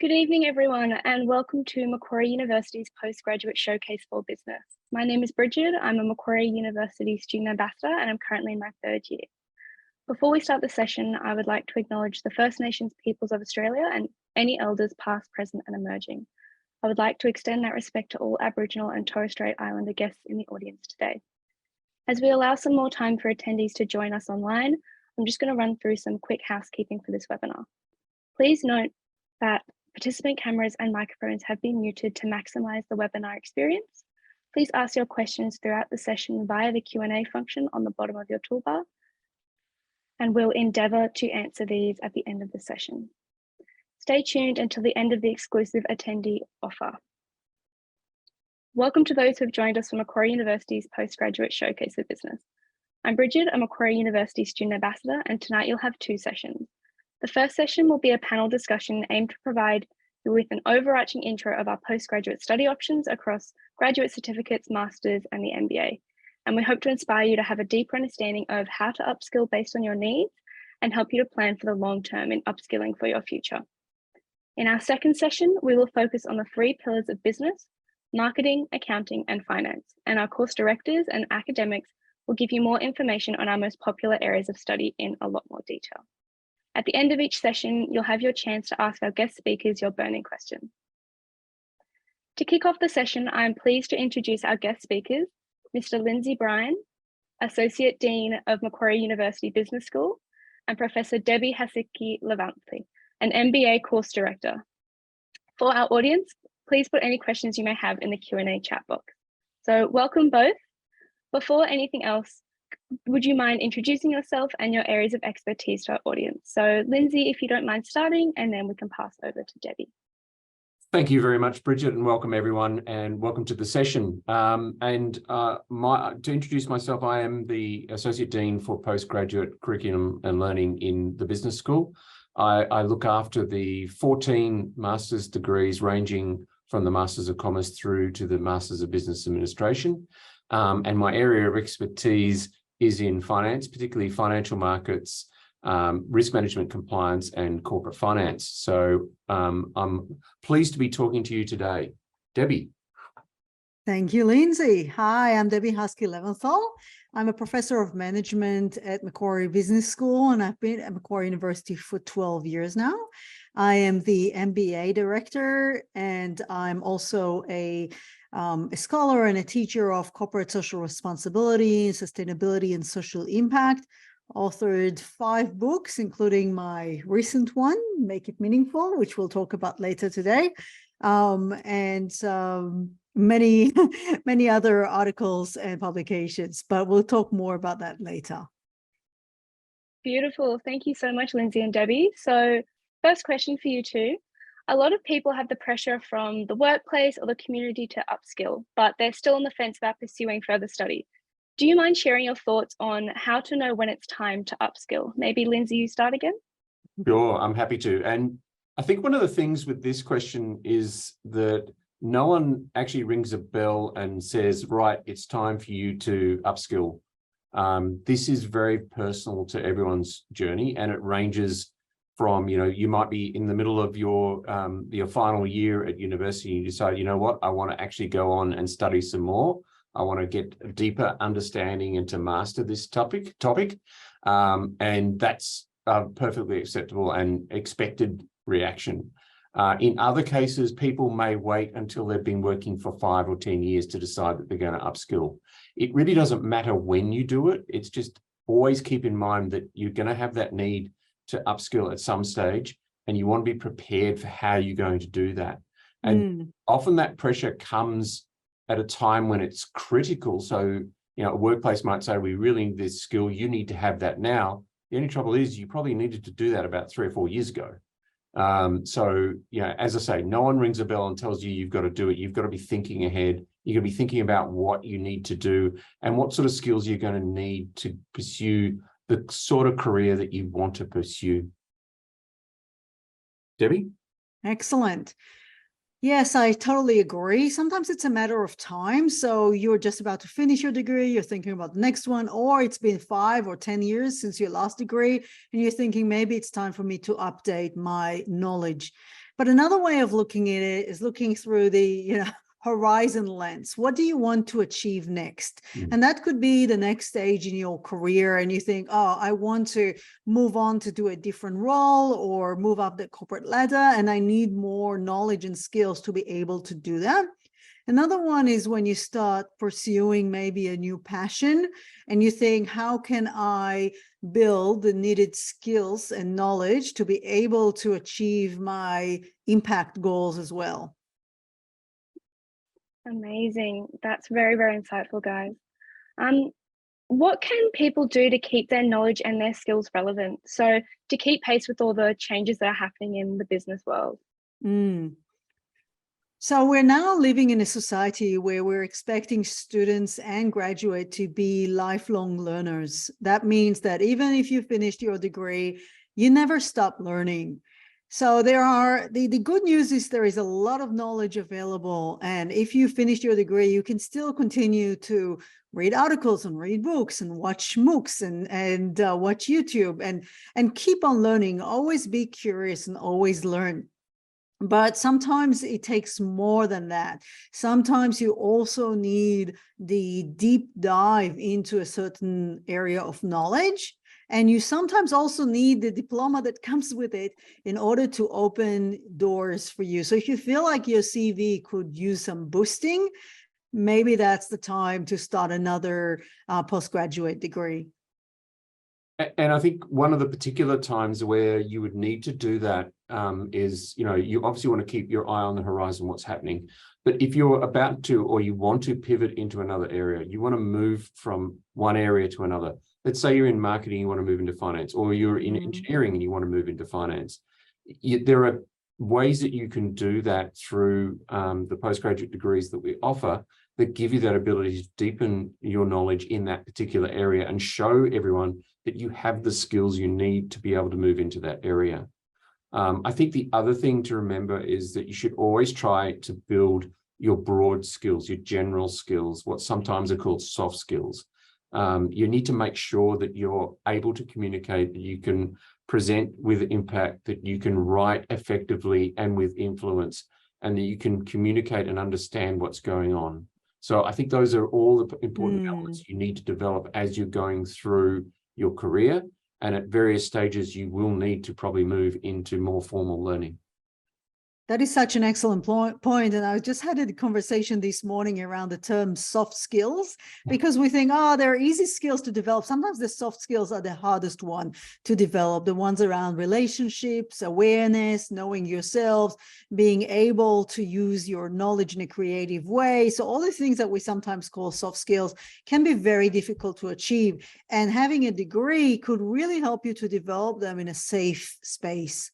Good evening, everyone, and welcome to Macquarie University's Postgraduate Showcase for Business. My name is Bridget. I'm a Macquarie University Student Ambassador, and I'm currently in my third year. Before we start the session, I would like to acknowledge the First Nations peoples of Australia and any elders past, present, and emerging. I would like to extend that respect to all Aboriginal and Torres Strait Islander guests in the audience today. As we allow some more time for attendees to join us online, I'm just going to run through some quick housekeeping for this webinar. Please note that participant cameras and microphones have been muted to maximize the webinar experience. Please ask your questions throughout the session via the Q&A function on the bottom of your toolbar, and we'll endeavour to answer these at the end of the session. Stay tuned until the end of the exclusive attendee offer. Welcome to those who have joined us from Macquarie University's Postgraduate Showcase for Business. I'm Bridget, a Macquarie University Student Ambassador, and tonight you'll have two sessions. The first session will be a panel discussion aimed to provide you with an overarching intro of our postgraduate study options across graduate certificates, masters, and the MBA. And we hope to inspire you to have a deeper understanding of how to upskill based on your needs and help you to plan for the long term in upskilling for your future. In our second session, we will focus on the three pillars of business, marketing, accounting, and finance. And our course directors and academics will give you more information on our most popular areas of study in a lot more detail. At the end of each session, you'll have your chance to ask our guest speakers your burning question. To kick off the session, I am pleased to introduce our guest speakers, Mr. Lindsay Bryan, Associate Dean of Macquarie University Business School, and Professor Debbie Hasicki-Levante, an MBA course director. For our audience, please put any questions you may have in the Q&A chat box. So welcome both. Before anything else, would you mind introducing yourself and your areas of expertise to our audience? So Lindsay, if you don't mind starting, and then we can pass over to Debbie. Thank you very much, Bridget, and welcome everyone, and welcome to the session. To introduce myself, I am the Associate Dean for Postgraduate Curriculum and Learning in the Business School. I look after the 14 master's degrees ranging from the Masters of Commerce through to the Masters of Business Administration. And my area of expertise is in finance, particularly financial markets, risk management, compliance, and corporate finance. So I'm pleased to be talking to you today. Debbie. Thank you, Lindsay. Hi, I'm Debbie Hasicki-Levante. I'm a professor of management at Macquarie Business School, and I've been at Macquarie University for 12 years now. I am the MBA director, and I'm also a scholar and a teacher of corporate social responsibility, sustainability, and social impact. Authored 5 books, including my recent one, Make It Meaningful, which we'll talk about later today, and many, many other articles and publications, but we'll talk more about that later. Beautiful. Thank you so much, Lindsay and Debbie. So first question for you two. A lot of people have the pressure from the workplace or the community to upskill, but they're still on the fence about pursuing further study. Do you mind sharing your thoughts on how to know when it's time to upskill? Maybe Lindsay, you start again? Sure, I'm happy to. And I think one of the things with this question is that no one actually rings a bell and says, right, it's time for you to upskill. This is very personal to everyone's journey, and it ranges from, you might be in the middle of your final year at university and you decide, you know what, I want to actually go on and study some more. I want to get a deeper understanding and to master this topic. And that's a perfectly acceptable and expected reaction. In other cases, people may wait until they've been working for 5 or 10 years to decide that they're going to upskill. It really doesn't matter when you do it. It's just always keep in mind that you're going to have that need to upskill at some stage, and you want to be prepared for how you're going to do that. And often that pressure comes at a time when it's critical. So, a workplace might say, we really need this skill. You need to have that now. The only trouble is you probably needed to do that about 3 or 4 years ago. So, as I say, no one rings a bell and tells you you've got to do it. You've got to be thinking ahead. You're going to be thinking about what you need to do and what sort of skills you're going to need to pursue the sort of career that you want to pursue. Debbie? Excellent. Yes, I totally agree. Sometimes it's a matter of time. So you're just about to finish your degree, you're thinking about the next one, or it's been 5 or 10 years since your last degree, and you're thinking maybe it's time for me to update my knowledge. But another way of looking at it is looking through the, horizon lens. What do you want to achieve next? And that could be the next stage in your career. And you think, oh, I want to move on to do a different role or move up the corporate ladder, and I need more knowledge and skills to be able to do that. Another one is when you start pursuing maybe a new passion and you think, how can I build the needed skills and knowledge to be able to achieve my impact goals as well? Amazing. That's very, very insightful, guys. What can people do to keep their knowledge and their skills relevant? So to keep pace with all the changes that are happening in the business world. So we're now living in a society where we're expecting students and graduates to be lifelong learners. That means that even if you finished your degree, you never stop learning. So the good news is there is a lot of knowledge available. And if you finished your degree, you can still continue to read articles and read books and watch MOOCs and watch YouTube and keep on learning. Always be curious and always learn. But sometimes it takes more than that. Sometimes you also need the deep dive into a certain area of knowledge. And you sometimes also need the diploma that comes with it in order to open doors for you. So if you feel like your CV could use some boosting, maybe that's the time to start another postgraduate degree. And I think one of the particular times where you would need to do that is, you obviously want to keep your eye on the horizon, what's happening. But if you're about to, or you want to pivot into another area, you want to move from one area to another. Let's say you're in marketing, you want to move into finance, or you're in engineering and you want to move into finance. There are ways that you can do that through the postgraduate degrees that we offer that give you that ability to deepen your knowledge in that particular area and show everyone that you have the skills you need to be able to move into that area. I think the other thing to remember is that you should always try to build your broad skills, your general skills, what sometimes are called soft skills. You need to make sure that you're able to communicate, that you can present with impact, that you can write effectively and with influence, and that you can communicate and understand what's going on. So I think those are all the important elements you need to develop as you're going through your career. And at various stages, you will need to probably move into more formal learning. That is such an excellent point. And I just had a conversation this morning around the term soft skills, because we think, oh, they're easy skills to develop. Sometimes the soft skills are the hardest one to develop, the ones around relationships, awareness, knowing yourselves, being able to use your knowledge in a creative way. So all the things that we sometimes call soft skills can be very difficult to achieve. And having a degree could really help you to develop them in a safe space.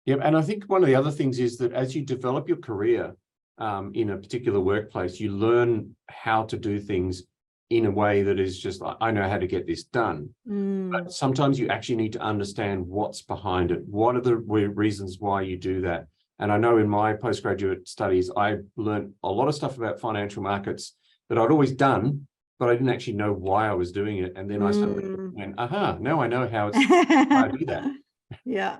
Yeah, and I think one of the other things is that as you develop your career in a particular workplace, you learn how to do things in a way that is just like, I know how to get this done. But sometimes you actually need to understand what's behind it. What are the reasons why you do that? And I know in my postgraduate studies, I learned a lot of stuff about financial markets that I'd always done, but I didn't actually know why I was doing it. And then I suddenly went, aha, now I know how I do that. Yeah.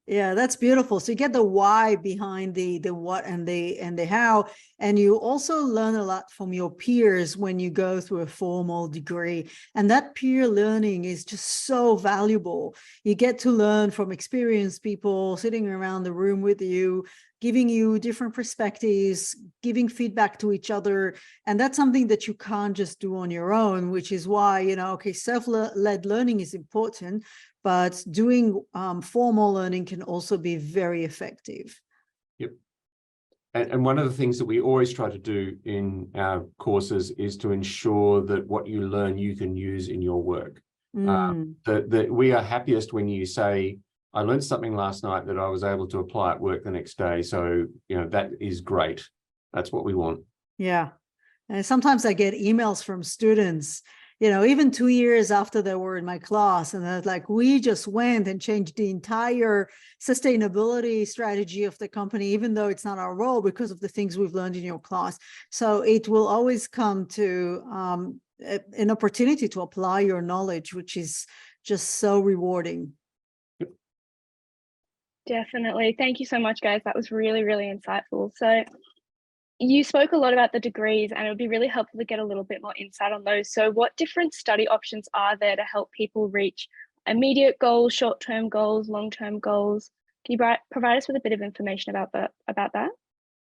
Yeah, that's beautiful. So you get the why behind the what and the how, and you also learn a lot from your peers when you go through a formal degree. And that peer learning is just so valuable. You get to learn from experienced people sitting around the room with you, giving you different perspectives, giving feedback to each other. And that's something that you can't just do on your own, which is why, self-led learning is important. But doing formal learning can also be very effective. Yep. And one of the things that we always try to do in our courses is to ensure that what you learn, you can use in your work. That we are happiest when you say, I learned something last night that I was able to apply at work the next day. So, that is great. That's what we want. Yeah. And sometimes I get emails from students, even 2 years after they were in my class, and they're like, we just went and changed the entire sustainability strategy of the company, even though it's not our role, because of the things we've learned in your class. So it will always come to an opportunity to apply your knowledge, which is just so rewarding. Definitely. Thank you so much, guys. That was really, really insightful. So you spoke a lot about the degrees, and it would be really helpful to get a little bit more insight on those. So what different study options are there to help people reach immediate goals, short-term goals, long-term goals? Can you provide us with a bit of information about that?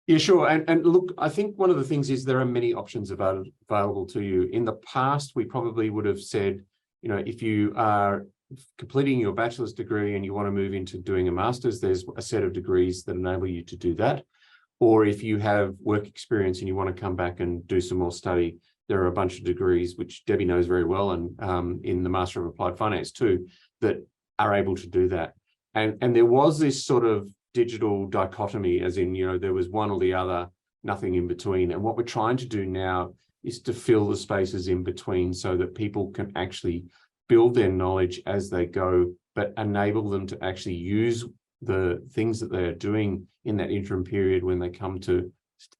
Yeah, sure. And look, I think one of the things is there are many options available to you. In the past, we probably would have said, you know, if you are completing your bachelor's degree and you want to move into doing a master's, there's a set of degrees that enable you to do that. Or if you have work experience and you want to come back and do some more study, there are a bunch of degrees, which Debbie knows very well, and in the Master of Applied Finance too, that are able to do that. And there was this sort of digital dichotomy, as in, you know, there was one or the other, nothing in between. And what we're trying to do now is to fill the spaces in between so that people can actually build their knowledge as they go, but enable them to actually use the things that they're doing in that interim period when they come to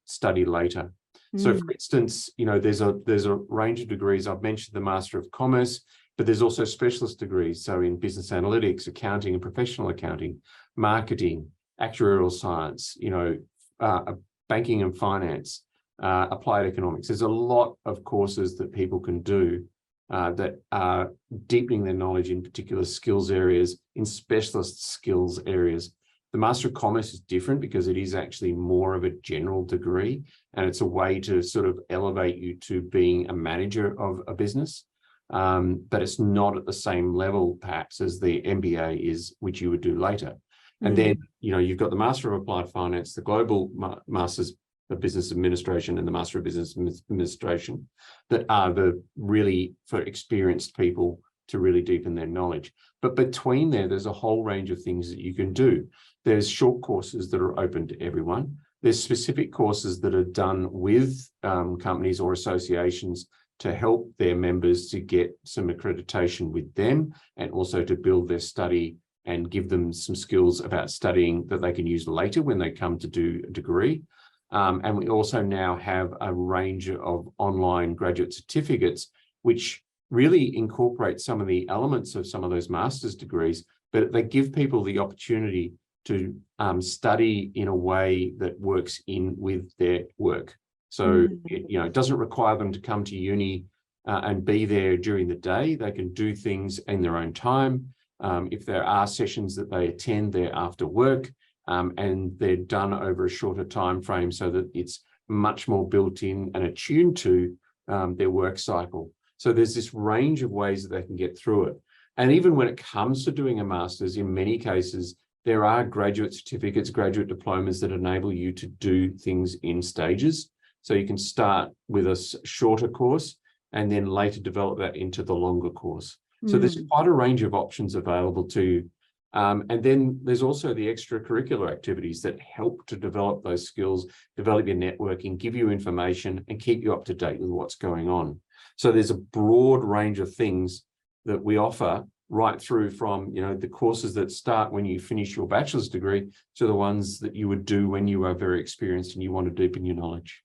study later. So for instance, you know, there's a range of degrees. I've mentioned the Master of Commerce, but there's also specialist degrees. So in business analytics, accounting and professional accounting, marketing, actuarial science, you know, banking and finance, applied economics. There's a lot of courses that people can do that are deepening their knowledge in particular skills areas, in specialist skills areas. The Master of Commerce is different because it is actually more of a general degree, and it's a way to sort of elevate you to being a manager of a business. But it's not at the same level, perhaps, as the MBA is, which you would do later. And then, you know, you've got the Master of Applied Finance, the Global Masters of Business Administration, and the Master of Business Administration, that are the really for experienced people to really deepen their knowledge. But between there's a whole range of things that you can do. There's short courses that are open to everyone. There's specific courses that are done with companies or associations to help their members to get some accreditation with them, and also to build their study and give them some skills about studying that they can use later when they come to do a degree. And we also now have a range of online graduate certificates, which really incorporate some of the elements of some of those master's degrees, but they give people the opportunity to study in a way that works in with their work. So, you know, it doesn't require them to come to uni and be there during the day. They can do things in their own time. If there are sessions that they attend, they're after work, and they're done over a shorter time frame so that it's much more built in and attuned to their work cycle. So there's this range of ways that they can get through it. And even when it comes to doing a master's, in many cases, there are graduate certificates, graduate diplomas that enable you to do things in stages. So you can start with a shorter course and then later develop that into the longer course. So there's quite a range of options available to you. And then there's also the extracurricular activities that help to develop those skills, develop your networking, give you information, and keep you up to date with what's going on. So there's a broad range of things that we offer, right through from, you know, the courses that start when you finish your bachelor's degree to the ones that you would do when you are very experienced and you want to deepen your knowledge.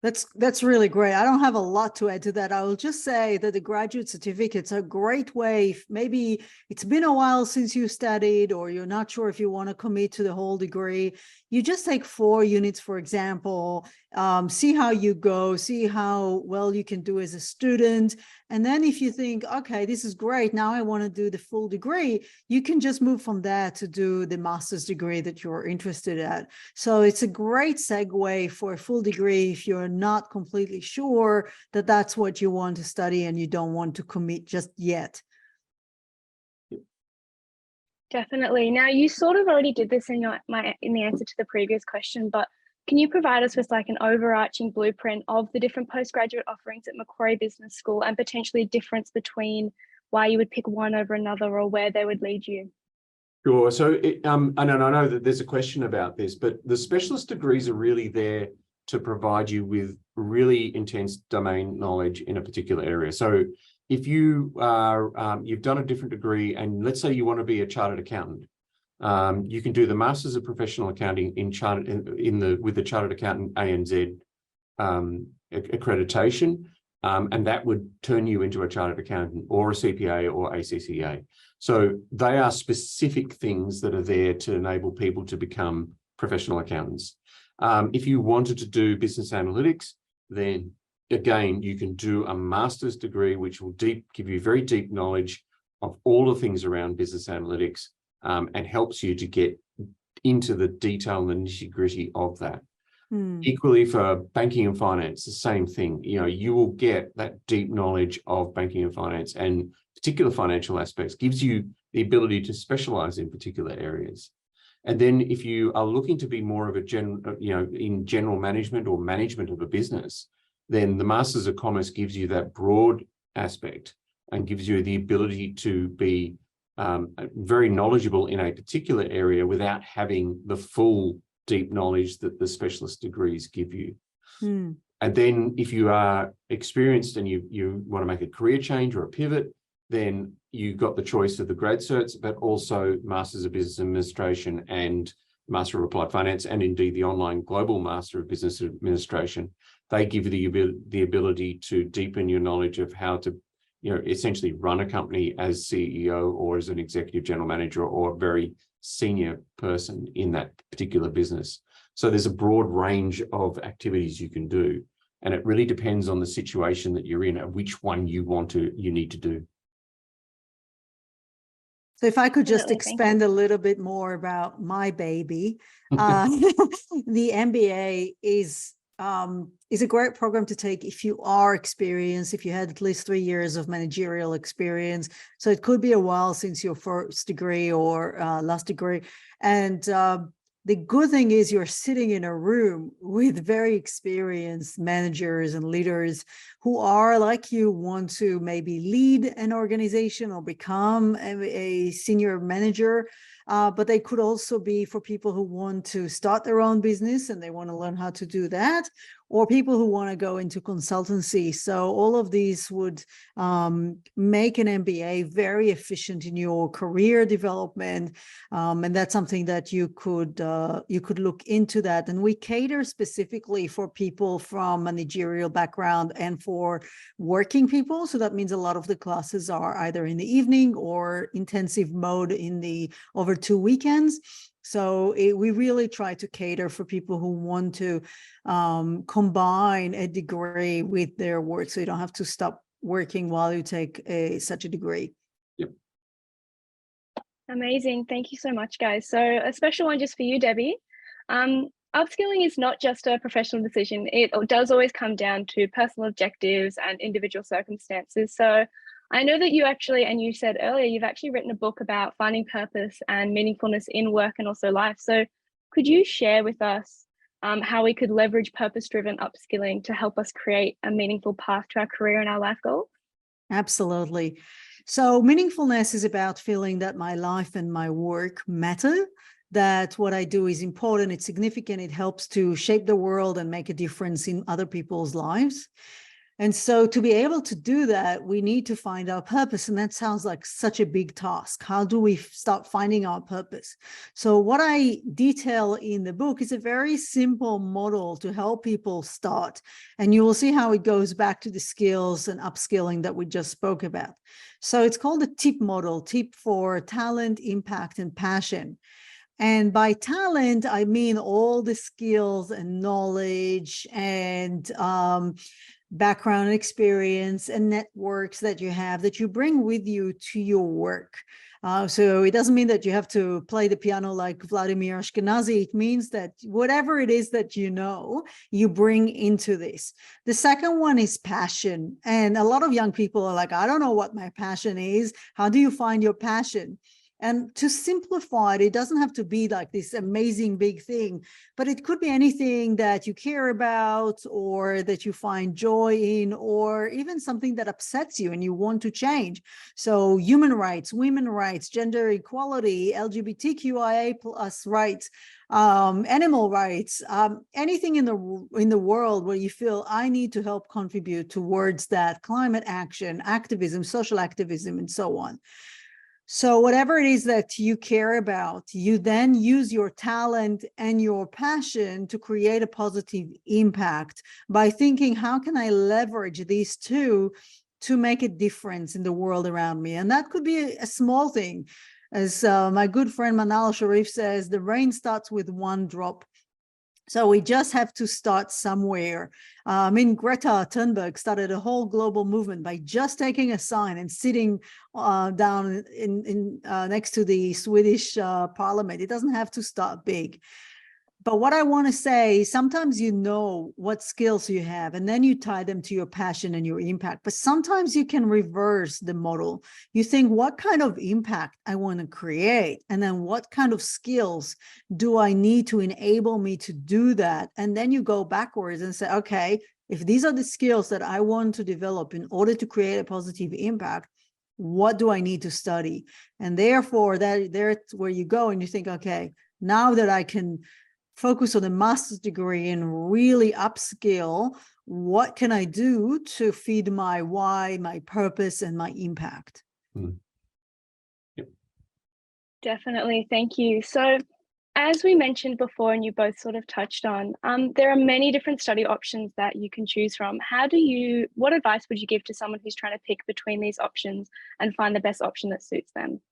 That's really great. I don't have a lot to add to that. I will just say that the graduate certificate's a great way. Maybe it's been a while since you studied, or you're not sure if you want to commit to the whole degree. You just take 4 units, for example, see how you go, see how well you can do as a student. And then if you think, okay, this is great, now I want to do the full degree, you can just move from there to do the master's degree that you're interested at. So it's a great segue for a full degree if you're not completely sure that that's what you want to study and you don't want to commit just yet. Definitely. Now, you sort of already did this in the answer to the previous question, but can you provide us with like an overarching blueprint of the different postgraduate offerings at Macquarie Business School, and potentially difference between why you would pick one over another or where they would lead you? Sure. So I know that there's a question about this, but the specialist degrees are really there to provide you with really intense domain knowledge in a particular area. So if you are, you've done a different degree, and let's say you want to be a chartered accountant, you can do the Masters of Professional Accounting with the Chartered Accountant ANZ accreditation. And that would turn you into a chartered accountant or a CPA or ACCA. So they are specific things that are there to enable people to become professional accountants. If you wanted to do business analytics, then again, you can do a master's degree, which will give you very deep knowledge of all the things around business analytics, and helps you to get into the detail and the nitty-gritty of that. Equally for banking and finance, the same thing. You will get that deep knowledge of banking and finance and particular financial aspects, gives you the ability to specialize in particular areas. And then if you are looking to be more of a in general management or management of a business, then the Masters of Commerce gives you that broad aspect and gives you the ability to be very knowledgeable in a particular area without having the full deep knowledge that the specialist degrees give you. And then if you are experienced and you want to make a career change or a pivot, then you've got the choice of the grad certs, but also Masters of Business Administration and Master of Applied Finance, and indeed the online Global Master of Business Administration. They give you the ability to deepen your knowledge of how to, essentially run a company as CEO or as an executive general manager or a very senior person in that particular business. So there's a broad range of activities you can do, and it really depends on the situation that you're in and which one you need to do. So if I could just expand a little bit more about my baby, the MBA is a great program to take if you are experienced, if you had at least 3 years of managerial experience. So it could be a while since your first degree or last degree. And the good thing is you're sitting in a room with very experienced managers and leaders who are, like you, want to maybe lead an organization or become a senior manager. But they could also be for people who want to start their own business and they want to learn how to do that, or people who want to go into consultancy. So all of these would make an MBA very efficient in your career development. And that's something that you could look into that. And we cater specifically for people from managerial background and for working people. So that means a lot of the classes are either in the evening or intensive mode over 2 weekends. So we really try to cater for people who want to combine a degree with their work, so you don't have to stop working while you take such a degree. Yep. Amazing. Thank you so much, guys. So a special one just for you, Debbie. Upskilling is not just a professional decision. It does always come down to personal objectives and individual circumstances. So I know that you actually, and you said earlier, you've actually written a book about finding purpose and meaningfulness in work and also life. So could you share with us how we could leverage purpose-driven upskilling to help us create a meaningful path to our career and our life goals? Absolutely. So meaningfulness is about feeling that my life and my work matter, that what I do is important, it's significant, it helps to shape the world and make a difference in other people's lives. And so to be able to do that, we need to find our purpose. And that sounds like such a big task. How do we start finding our purpose? So what I detail in the book is a very simple model to help people start. And you will see how it goes back to the skills and upskilling that we just spoke about. So it's called the TIP model, TIP for talent, impact, and passion. And by talent, I mean all the skills and knowledge and background and experience and networks that you have that you bring with you to your work. So it doesn't mean that you have to play the piano like Vladimir Ashkenazi. It means that whatever it is that you bring into this. The second one is passion. And a lot of young people are like, I don't know what my passion is. How do you find your passion? And to simplify it, it doesn't have to be like this amazing big thing, but it could be anything that you care about or that you find joy in, or even something that upsets you and you want to change. So human rights, women's rights, gender equality, LGBTQIA+ rights, animal rights, anything in the world where you feel I need to help contribute towards that, climate action, activism, social activism, and so on. So whatever it is that you care about, you then use your talent and your passion to create a positive impact by thinking, how can I leverage these two to make a difference in the world around me? And that could be a small thing. As my good friend Manal Sharif says, the rain starts with one drop. So we just have to start somewhere. Greta Thunberg started a whole global movement by just taking a sign and sitting down in next to the Swedish parliament. It doesn't have to start big. But what I want to say, sometimes you know what skills you have, and then you tie them to your passion and your impact. But sometimes you can reverse the model. You think, what kind of impact I want to create? And then what kind of skills do I need to enable me to do that? And then you go backwards and say, okay, if these are the skills that I want to develop in order to create a positive impact, what do I need to study? And therefore, that's where you go and you think, okay, now that I can focus on a master's degree and really upskill, what can I do to feed my why, my purpose, and my impact? Yep. Definitely, thank you. So as we mentioned before, and you both sort of touched on, there are many different study options that you can choose from. What advice would you give to someone who's trying to pick between these options and find the best option that suits them?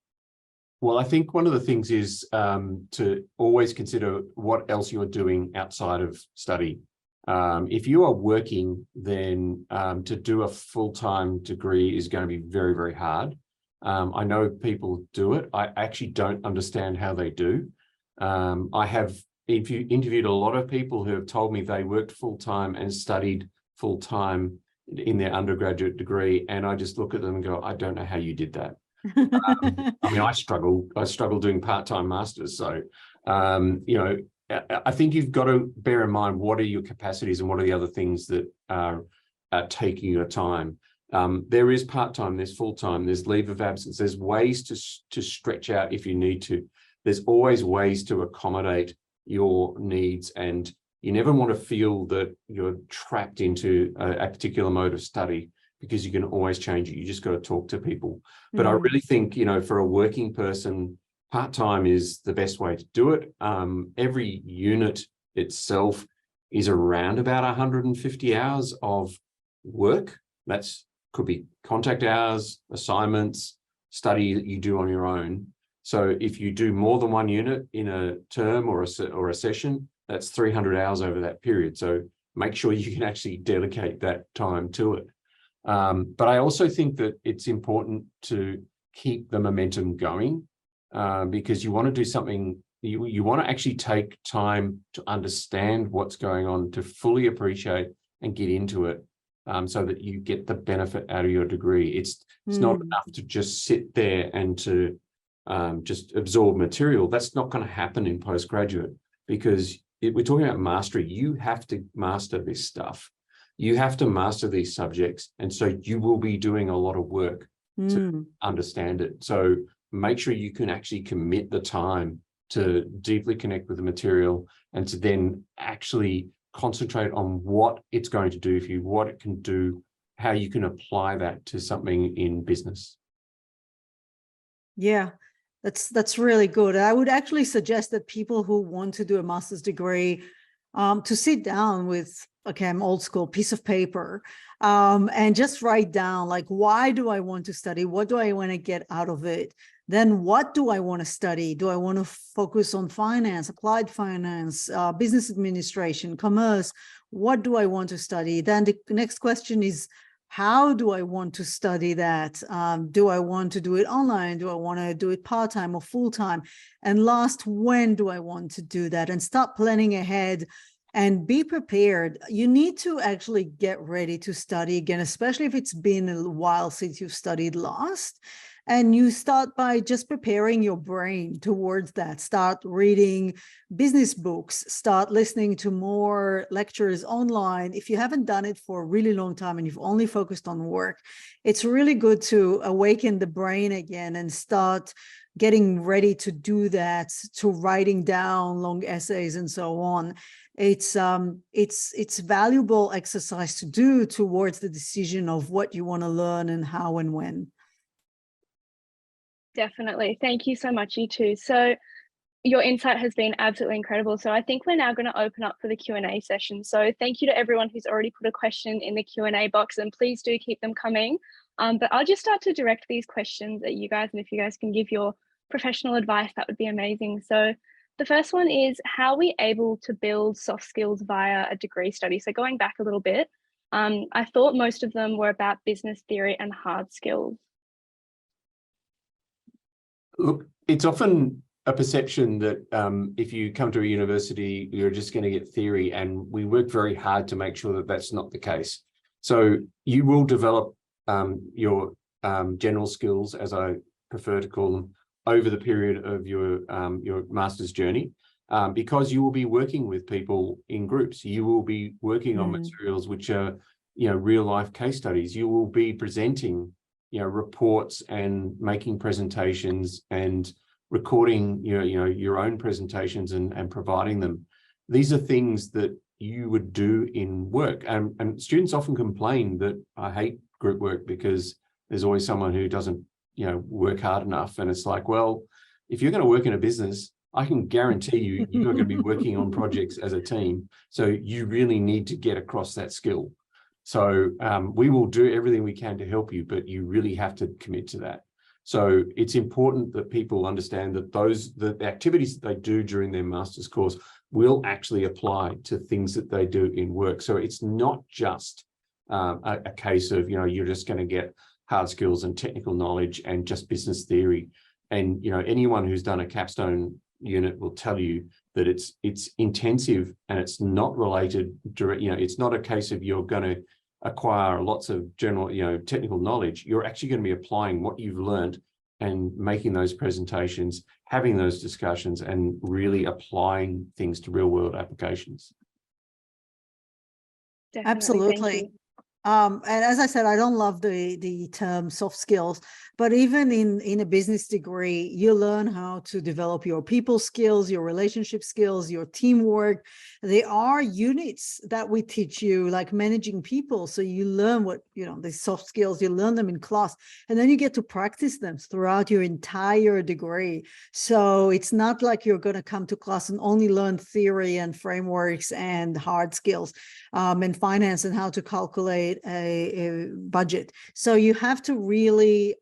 Well, I think one of the things is to always consider what else you're doing outside of study. If you are working, then to do a full-time degree is going to be very, very hard. I know people do it. I actually don't understand how they do. I have interviewed a lot of people who have told me they worked full-time and studied full-time in their undergraduate degree, and I just look at them and go, I don't know how you did that. I struggle doing part-time masters. So, I think you've got to bear in mind, what are your capacities and what are the other things that are taking your time. There is part-time, there's full-time, there's leave of absence, there's ways to stretch out if you need to. There's always ways to accommodate your needs, and you never want to feel that you're trapped into a particular mode of study, because you can always change it. You just got to talk to people. But I really think, for a working person, part-time is the best way to do it. Every unit itself is around about 150 hours of work. Could be contact hours, assignments, study that you do on your own. So if you do more than one unit in a term or a session, that's 300 hours over that period. So make sure you can actually dedicate that time to it. But I also think that it's important to keep the momentum going, because you want to do something, you want to actually take time to understand what's going on, to fully appreciate and get into it, so that you get the benefit out of your degree. It's not enough to just sit there and to just absorb material. That's not going to happen in postgraduate, because we're talking about mastery. You have to master this stuff. You have to master these subjects. And so you will be doing a lot of work to understand it. So make sure you can actually commit the time to deeply connect with the material, and to then actually concentrate on what it's going to do for you, what it can do, how you can apply that to something in business. Yeah, that's really good. I would actually suggest that people who want to do a master's degree to sit down with, okay, I'm old school, piece of paper, and just write down, like, why do I want to study? What do I want to get out of it? Then what do I want to study? Do I want to focus on finance, applied finance, business administration, commerce? What do I want to study? Then the next question is, how do I want to study that? Do I want to do it online? Do I want to do it part-time or full-time? And last, when do I want to do that? And start planning ahead and be prepared. You need to actually get ready to study again, especially if it's been a while since you've studied last. And you start by just preparing your brain towards that. Start reading business books, start listening to more lectures online. If you haven't done it for a really long time and you've only focused on work, it's really good to awaken the brain again and start getting ready to do that, to writing down long essays and so on. It's valuable exercise to do towards the decision of what you want to learn and how and when. Definitely. Thank you so much, you two. So your insight has been absolutely incredible. So I think we're now going to open up for the Q&A session. So thank you to everyone who's already put a question in the Q&A box, and please do keep them coming. But I'll just start to direct these questions at you guys, and if you guys can give your professional advice, that would be amazing. So the first one is, how are we able to build soft skills via a degree study? So going back a little bit, I thought most of them were about business theory and hard skills. Look, it's often a perception that if you come to a university, you're just going to get theory, and we work very hard to make sure that that's not the case. So you will develop your general skills, as I prefer to call them, over the period of your master's journey, because you will be working with people in groups. You will be working on materials which are, real life case studies. You will be presenting, reports and making presentations and recording your own presentations and providing them. These are things that you would do in work, and students often complain that I hate group work because there's always someone who doesn't work hard enough. And it's like, well, if you're going to work in a business, I can guarantee you are going to be working on projects as a team, so you really need to get across that skill. So we will do everything we can to help you, but you really have to commit to that. So it's important that people understand that the activities that they do during their master's course will actually apply to things that they do in work. So it's not just a case of, you're just going to get hard skills and technical knowledge and just business theory. And, anyone who's done a capstone unit will tell you that it's intensive, and it's not related direct, it's not a case of you're going to acquire lots of general, technical knowledge. You're actually going to be applying what you've learned and making those presentations, having those discussions, and really applying things to real world applications. Definitely. Absolutely. And as I said, I don't love the term soft skills, but even in a business degree, you learn how to develop your people skills, your relationship skills, your teamwork. There are units that we teach you, like managing people. So you learn what, the soft skills, you learn them in class, and then you get to practice them throughout your entire degree. So it's not like you're going to come to class and only learn theory and frameworks and hard skills and finance and how to calculate a budget. So you have to really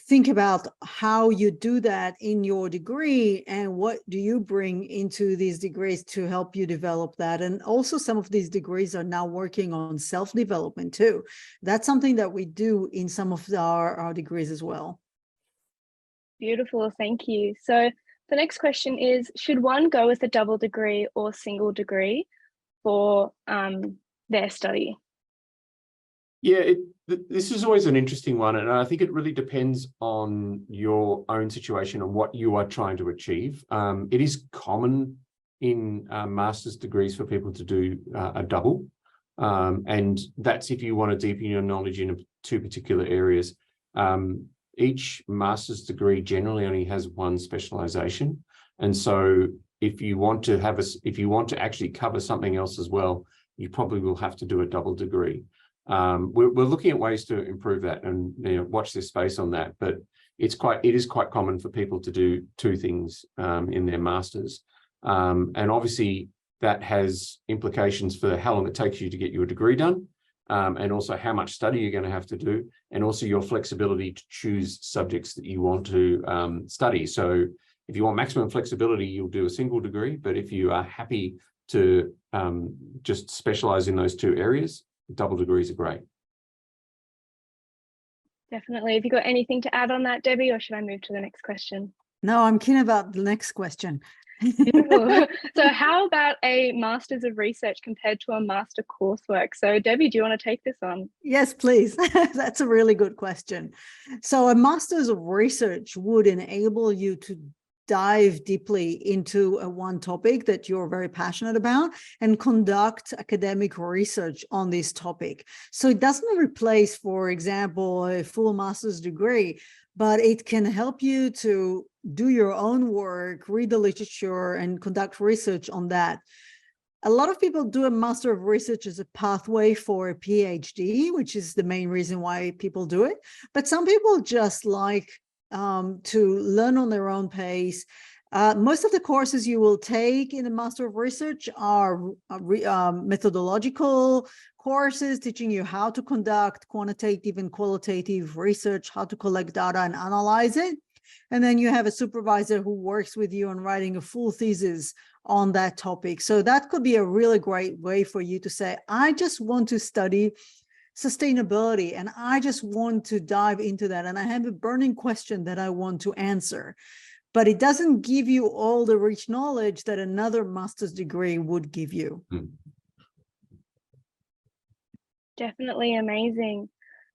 think about how you do that in your degree, and what do you bring into these degrees to help you develop that. And also, some of these degrees are now working on self-development too. That's something that we do in some of our degrees as well. Beautiful, thank you. So the next question is, should one go with a double degree or single degree for their study? Yeah, this is always an interesting one, and I think it really depends on your own situation and what you are trying to achieve. It is common in master's degrees for people to do a double, and that's if you want to deepen your knowledge in two particular areas. Each master's degree generally only has one specialization, and so if you want to actually cover something else as well, you probably will have to do a double degree. We're looking at ways to improve that, and watch this space on that. But it is quite common for people to do two things in their masters, and obviously that has implications for how long it takes you to get your degree done, and also how much study you're going to have to do, and also your flexibility to choose subjects that you want to study. So if you want maximum flexibility, you'll do a single degree. But if you are happy to just specialize in those two areas, double degrees are great. Definitely. Have you got anything to add on that, Debbie, or should I move to the next question? No, I'm keen about the next question. Beautiful. So how about a Masters of Research compared to a Master coursework? So Debbie, do you want to take this on? Yes, please. That's a really good question. So a Masters of Research would enable you to dive deeply into one topic that you're very passionate about and conduct academic research on this topic. So it doesn't replace, for example, a full master's degree, but it can help you to do your own work, read the literature, and conduct research on that. A lot of people do a Master of Research as a pathway for a PhD, which is the main reason why people do it. But some people just like to learn on their own pace. Most of the courses you will take in the Master of Research are methodological courses teaching you how to conduct quantitative and qualitative research, how to collect data and analyze it. And then you have a supervisor who works with you on writing a full thesis on that topic. So that could be a really great way for you to say, I just want to study sustainability and I just want to dive into that. And I have a burning question that I want to answer. But it doesn't give you all the rich knowledge that another master's degree would give you. Definitely amazing.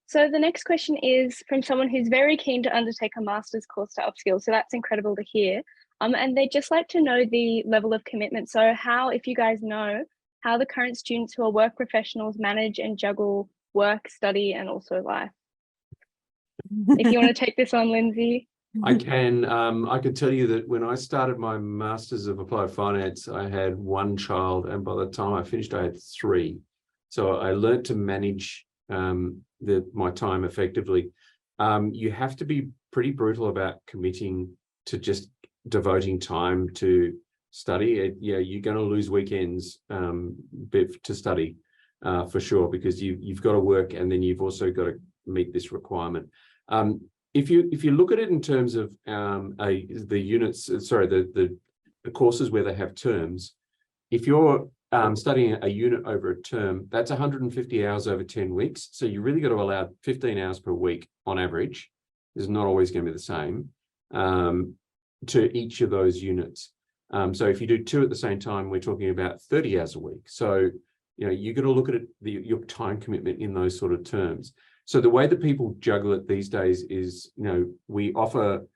So the next question is from someone who's very keen to undertake a master's course to upskill. So that's incredible to hear. And they'd just like to know the level of commitment. So how, if you guys know, how the current students who are work professionals manage and juggle work, study, and also life. If you want to take this on, Lindsay. I can. I could tell you that when I started my Masters of Applied Finance, I had one child, and by the time I finished, I had three. So I learned to manage my time effectively. You have to be pretty brutal about committing to just devoting time to study. You're going to lose weekends to study for sure, because you've got to work, and then you've also got to meet this requirement. If you look at it in terms of the units, the courses where they have terms, if you're studying a unit over a term, that's 150 hours over 10 weeks. So you really got to allow 15 hours per week on average. It's not always going to be the same to each of those units. So if you do two at the same time, we're talking about 30 hours a week. So you're going to look at it, your time commitment in those sort of terms. So the way that people juggle it these days is, we offer,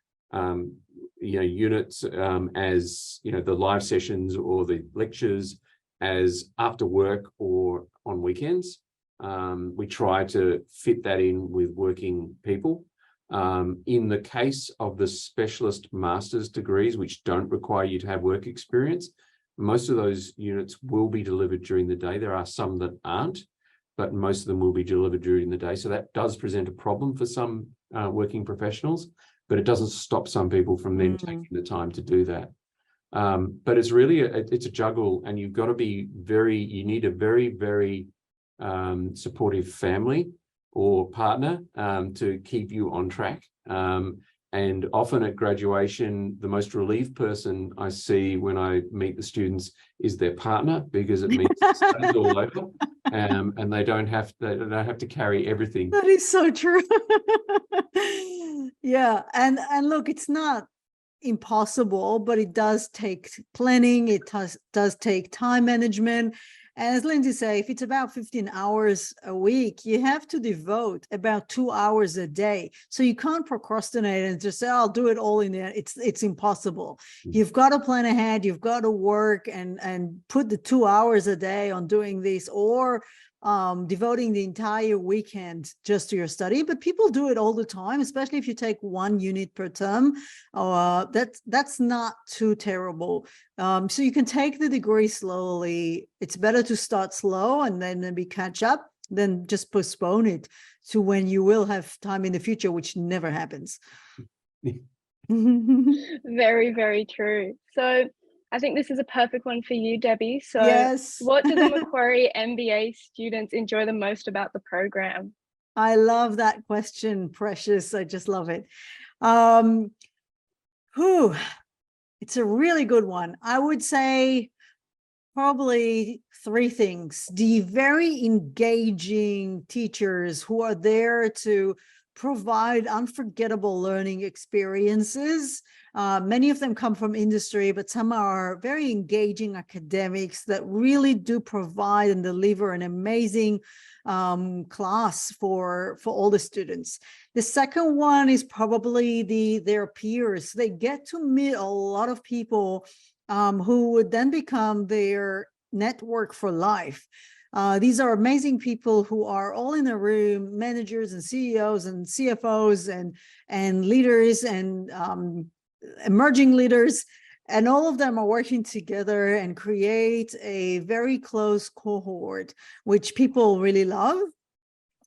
units as, the live sessions or the lectures as after work or on weekends. We try to fit that in with working people. In the case of the specialist master's degrees, which don't require you to have work experience, most of those units will be delivered during the day. There are some that aren't, but most of them will be delivered during the day. So that does present a problem for some working professionals, but it doesn't stop some people from then taking the time to do that. But it's really, it's a juggle, and you've got to be you need a very, very supportive family or partner to keep you on track. And often at graduation, the most relieved person I see when I meet the students is their partner, because it means it stays all over, and they don't have to carry everything. That is so true. Yeah, and look, it's not impossible, but it does take planning. It does take time management. And as Lindsay said, if it's about 15 hours a week, you have to devote about 2 hours a day. So you can't procrastinate and just say, I'll do it all in there. It's impossible. You've got to plan ahead. You've got to work and put the 2 hours a day on doing this, or devoting the entire weekend just to your study. But people do it all the time, especially if you take one unit per term. That's not too terrible. So you can take the degree slowly. It's better to start slow and then maybe catch up than just postpone it to when you will have time in the future, which never happens. Very, very true. So I think this is a perfect one for you, Debbie. So yes. What do the Macquarie MBA students enjoy the most about the program? I love that question, Precious. I just love it. It's a really good one. I would say probably three things. The very engaging teachers who are there to provide unforgettable learning experiences. Many of them come from industry, but some are very engaging academics that really do provide and deliver an amazing class for all the students. The second one is probably their peers. They get to meet a lot of people who would then become their network for life. These are amazing people who are all in a room, managers and CEOs and CFOs and leaders and emerging leaders. And all of them are working together and create a very close cohort, which people really love.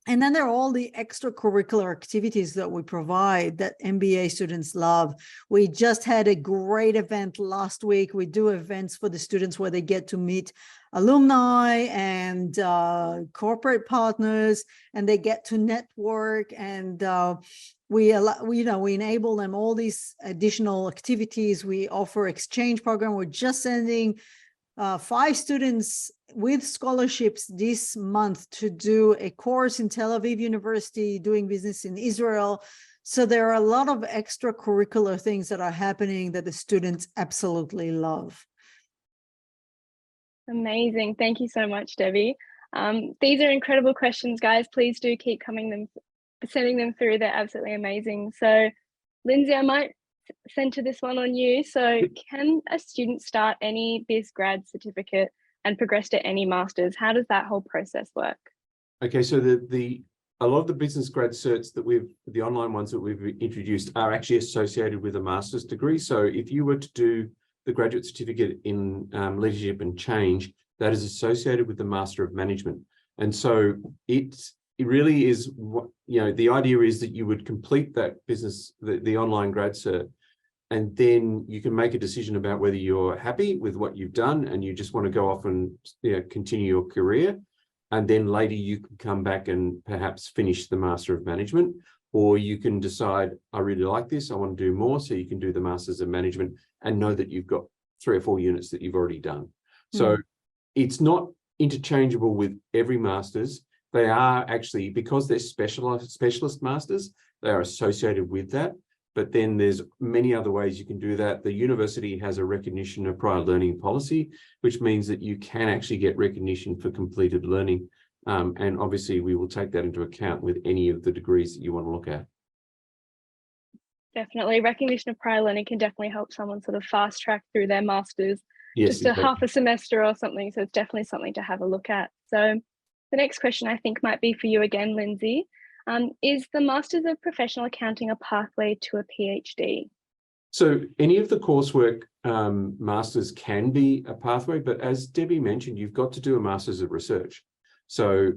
And then there are all the extracurricular activities that we provide that MBA students love. We just had a great event last week. We do events for the students where they get to meet alumni and corporate partners, and they get to network, and we enable them all these additional activities. We offer exchange program. We're just sending 5 students with scholarships this month to do a course in Tel Aviv University, doing business in Israel. So there are a lot of extracurricular things that are happening that the students absolutely love. Amazing. Thank you so much, Debbie. These are incredible questions, guys. Please do keep sending them through. They're absolutely amazing. So, Lindsay, I might center this one on you. So can a student start any biz grad certificate and progress to any masters? How does that whole process work? Okay, so a lot of the business grad certs that the online ones that we've introduced are actually associated with a master's degree. So if you were to do the graduate certificate in leadership and change, that is associated with the Master of Management. And so it really is what, the idea is that you would complete that the online grad cert, and then you can make a decision about whether you're happy with what you've done and you just want to go off and continue your career. And then later you can come back and perhaps finish the Master of Management, or you can decide, I really like this, I want to do more. So you can do the Masters of Management and know that you've got 3 or 4 units that you've already done. So it's not interchangeable with every master's. They are actually, because they're specialist masters, they are associated with that. But then there's many other ways you can do that. The university has a recognition of prior learning policy, which means that you can actually get recognition for completed learning. And obviously we will take that into account with any of the degrees that you want to look at. Definitely. Recognition of prior learning can definitely help someone sort of fast track through their masters, just a half a semester or something. So it's definitely something to have a look at. So the next question I think might be for you again, Lindsay. Is the Masters of Professional Accounting a pathway to a PhD? So any of the coursework masters can be a pathway, but as Debbie mentioned, you've got to do a Masters of Research. So,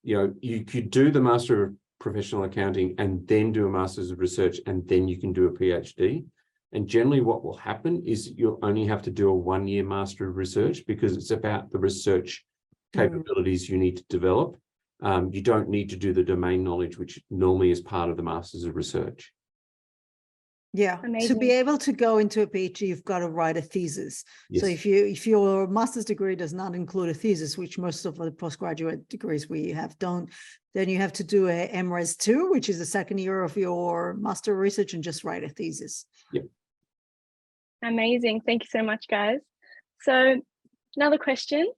you could do the Master of Professional Accounting and then do a Masters of Research, and then you can do a PhD. And generally what will happen is you'll only have to do a 1-year Master of Research, because it's about the research capabilities you need to develop. You don't need to do the domain knowledge, which normally is part of the Masters of Research. Yeah, amazing. To be able to go into a PhD, you've got to write a thesis. Yes. So if your master's degree does not include a thesis, which most of the postgraduate degrees we have don't, then you have to do a MRes 2, which is the 2nd year of your master of research, and just write a thesis. Yep. Amazing. Thank you so much, guys. So another question.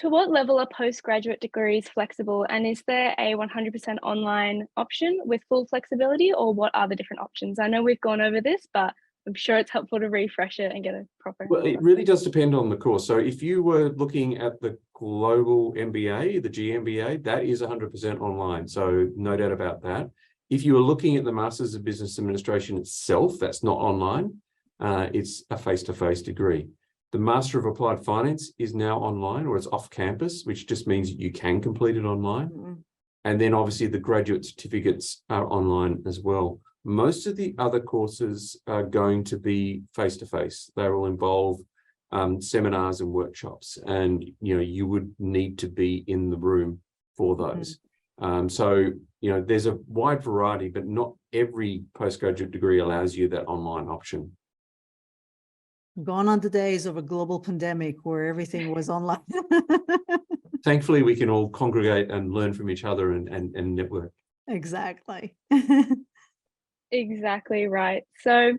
To what level are postgraduate degrees flexible, and is there a 100% online option with full flexibility, or what are the different options? I know we've gone over this, but I'm sure it's helpful to refresh it and get a proper. Well, it really does depend on the course. So if you were looking at the global MBA, the GMBA, that is 100% online. So no doubt about that. If you were looking at the Masters of Business Administration itself, that's not online. It's a face-to-face degree. The Master of Applied Finance is now online, or it's off campus, which just means you can complete it online. And then obviously the graduate certificates are online as well. Most of the other courses are going to be face-to-face. They will involve seminars and workshops, and you would need to be in the room for those. So there's a wide variety, but not every postgraduate degree allows you that online option. Gone on the days of a global pandemic where everything was online. Thankfully, we can all congregate and learn from each other and network. Exactly. Exactly right. So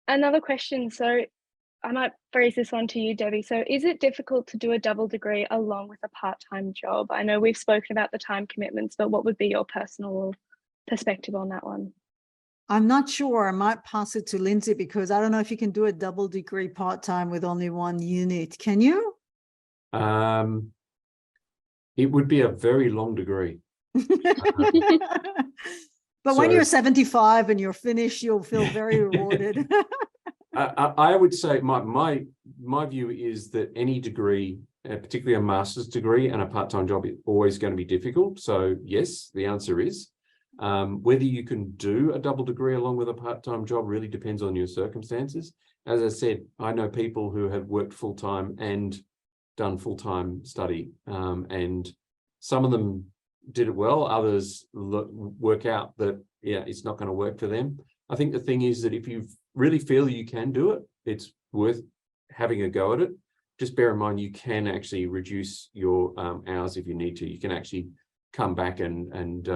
another question. So I might phrase this one to you, Debbie. So is it difficult to do a double degree along with a part-time job? I know we've spoken about the time commitments, but what would be your personal perspective on that one? I'm not sure. I might pass it to Lindsay, because I don't know if you can do a double degree part-time with only 1 unit. Can you? It would be a very long degree. But when you're 75 and you're finished, you'll feel very rewarded. I would say my view is that any degree, particularly a master's degree and a part-time job, is always going to be difficult. So yes, the answer is. Whether you can do a double degree along with a part-time job really depends on your circumstances. As I said, I know people who have worked full-time and done full-time study, and some of them did it well. Others work out that, yeah, it's not going to work for them. I think the thing is that if you really feel you can do it, it's worth having a go at it. Just bear in mind, you can actually reduce your hours if you need to. You can actually come back and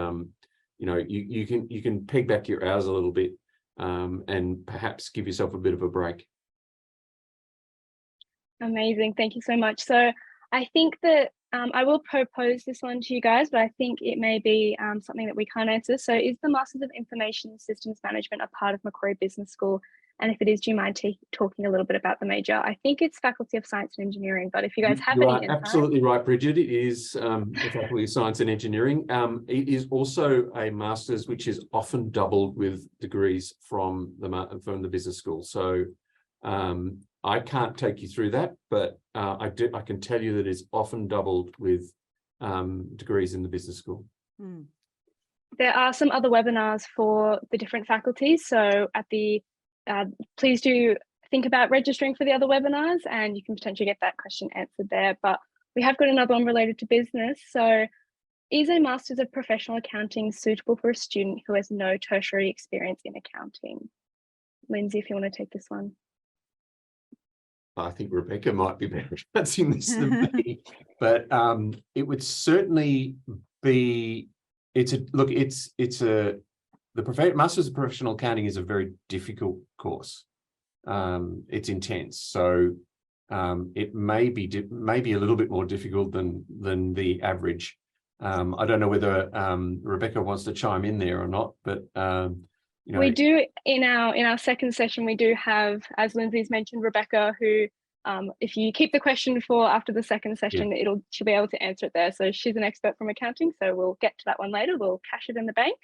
you know, you can peg back your hours a little bit, and perhaps give yourself a bit of a break. Amazing. Thank you so much. So I think that I will propose this one to you guys, but I think it may be something that we can't answer. So is the Masters of Information Systems Management a part of Macquarie Business School? And if it is, do you mind talking a little bit about the major? I think it's Faculty of Science and Engineering, but if you guys have any insight. Absolutely right, Bridget. It is the Faculty of Science and Engineering. It is also a master's, which is often doubled with degrees from the business school. So I can't take you through that, but I can tell you that it's often doubled with degrees in the business school. There are some other webinars for the different faculties. So at the please do think about registering for the other webinars, and you can potentially get that question answered there. But we have got another one related to business. So is a Masters of Professional Accounting suitable for a student who has no tertiary experience in accounting? Lindsay, if you want to take this one. I think Rebecca might be better at answering this than me, but it would certainly be. The Masters of Professional Accounting is a very difficult course. It's intense, so it may be a little bit more difficult than the average. I don't know whether Rebecca wants to chime in there or not, but you know, we do in our second session. We do have, as Lindsay's mentioned, Rebecca, who if you keep the question for after the second session, she'll be able to answer it there. So she's an expert from accounting, so we'll get to that one later. We'll cash it in the bank.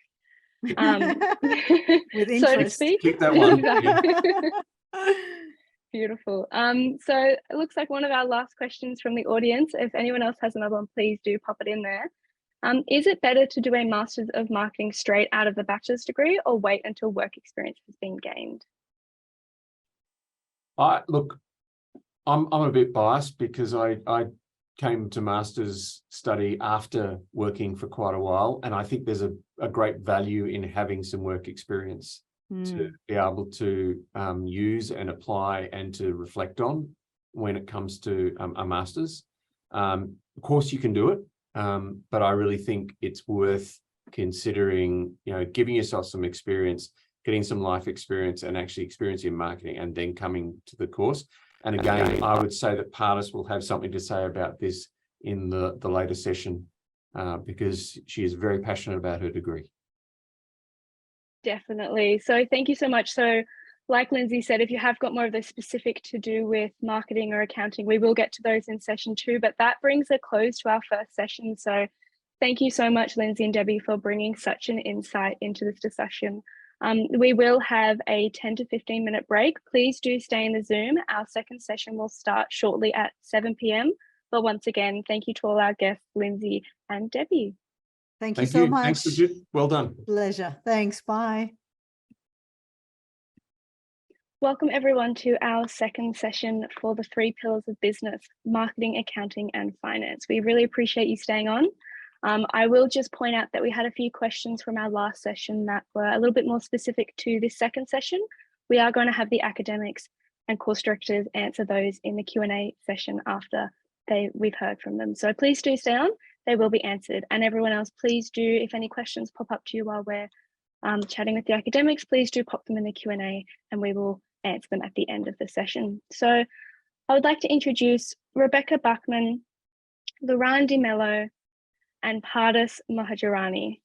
With interest. So to speak. Keep that one. Beautiful. So it looks like one of our last questions from the audience. If anyone else has another one, please do pop it in there. Is it better to do a Masters of Marketing straight out of the bachelor's degree, or wait until work experience has been gained? Look, I'm a bit biased because I came to master's study after working for quite a while, and I think there's a great value in having some work experience to be able to use and apply and to reflect on when it comes to a master's. Of course, you can do it, but I really think it's worth considering, you know, giving yourself some experience, getting some life experience, and actually experiencing marketing, and then coming to the course. And again, I would say that Pardis will have something to say about this in the later session, because she is very passionate about her degree. Definitely. So thank you so much. So like Lindsay said, if you have got more of the specific to do with marketing or accounting, we will get to those in session 2, but that brings a close to our first session. So thank you so much, Lindsay and Debbie, for bringing such an insight into this discussion. We will have a 10 to 15 minute break. Please do stay in the Zoom. Our second session will start shortly at 7 p.m. But once again, thank you to all our guests, Lindsay and Debbie. Thank you so much. Thanks, Bridget. Well done. Pleasure. Thanks. Bye. Welcome everyone to our second session for the 3 pillars of business: marketing, accounting, and finance. We really appreciate you staying on. I will just point out that we had a few questions from our last session that were a little bit more specific to this second session. We are going to have the academics and course directors answer those in the Q&A session after we've heard from them. So please do stay on. They will be answered. And everyone else, please do, if any questions pop up to you while we're chatting with the academics, please do pop them in the Q&A and we will answer them at the end of the session. So I would like to introduce Rebecca Bachman, Loran Di Mello, and Pardis Mahajirani.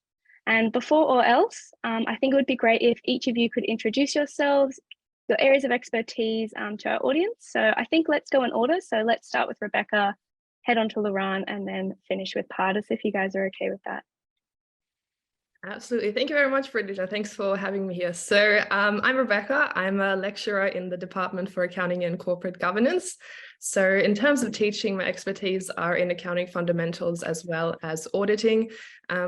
And before all else, I think it would be great if each of you could introduce yourselves, your areas of expertise to our audience. So I think let's go in order. So let's start with Rebecca, head on to Loran, and then finish with Pardis, if you guys are okay with that. Absolutely. Thank you very much, Bridget. Thanks for having me here. So I'm Rebecca. I'm a lecturer in the Department for Accounting and Corporate Governance. So in terms of teaching, my expertise are in accounting fundamentals as well as auditing,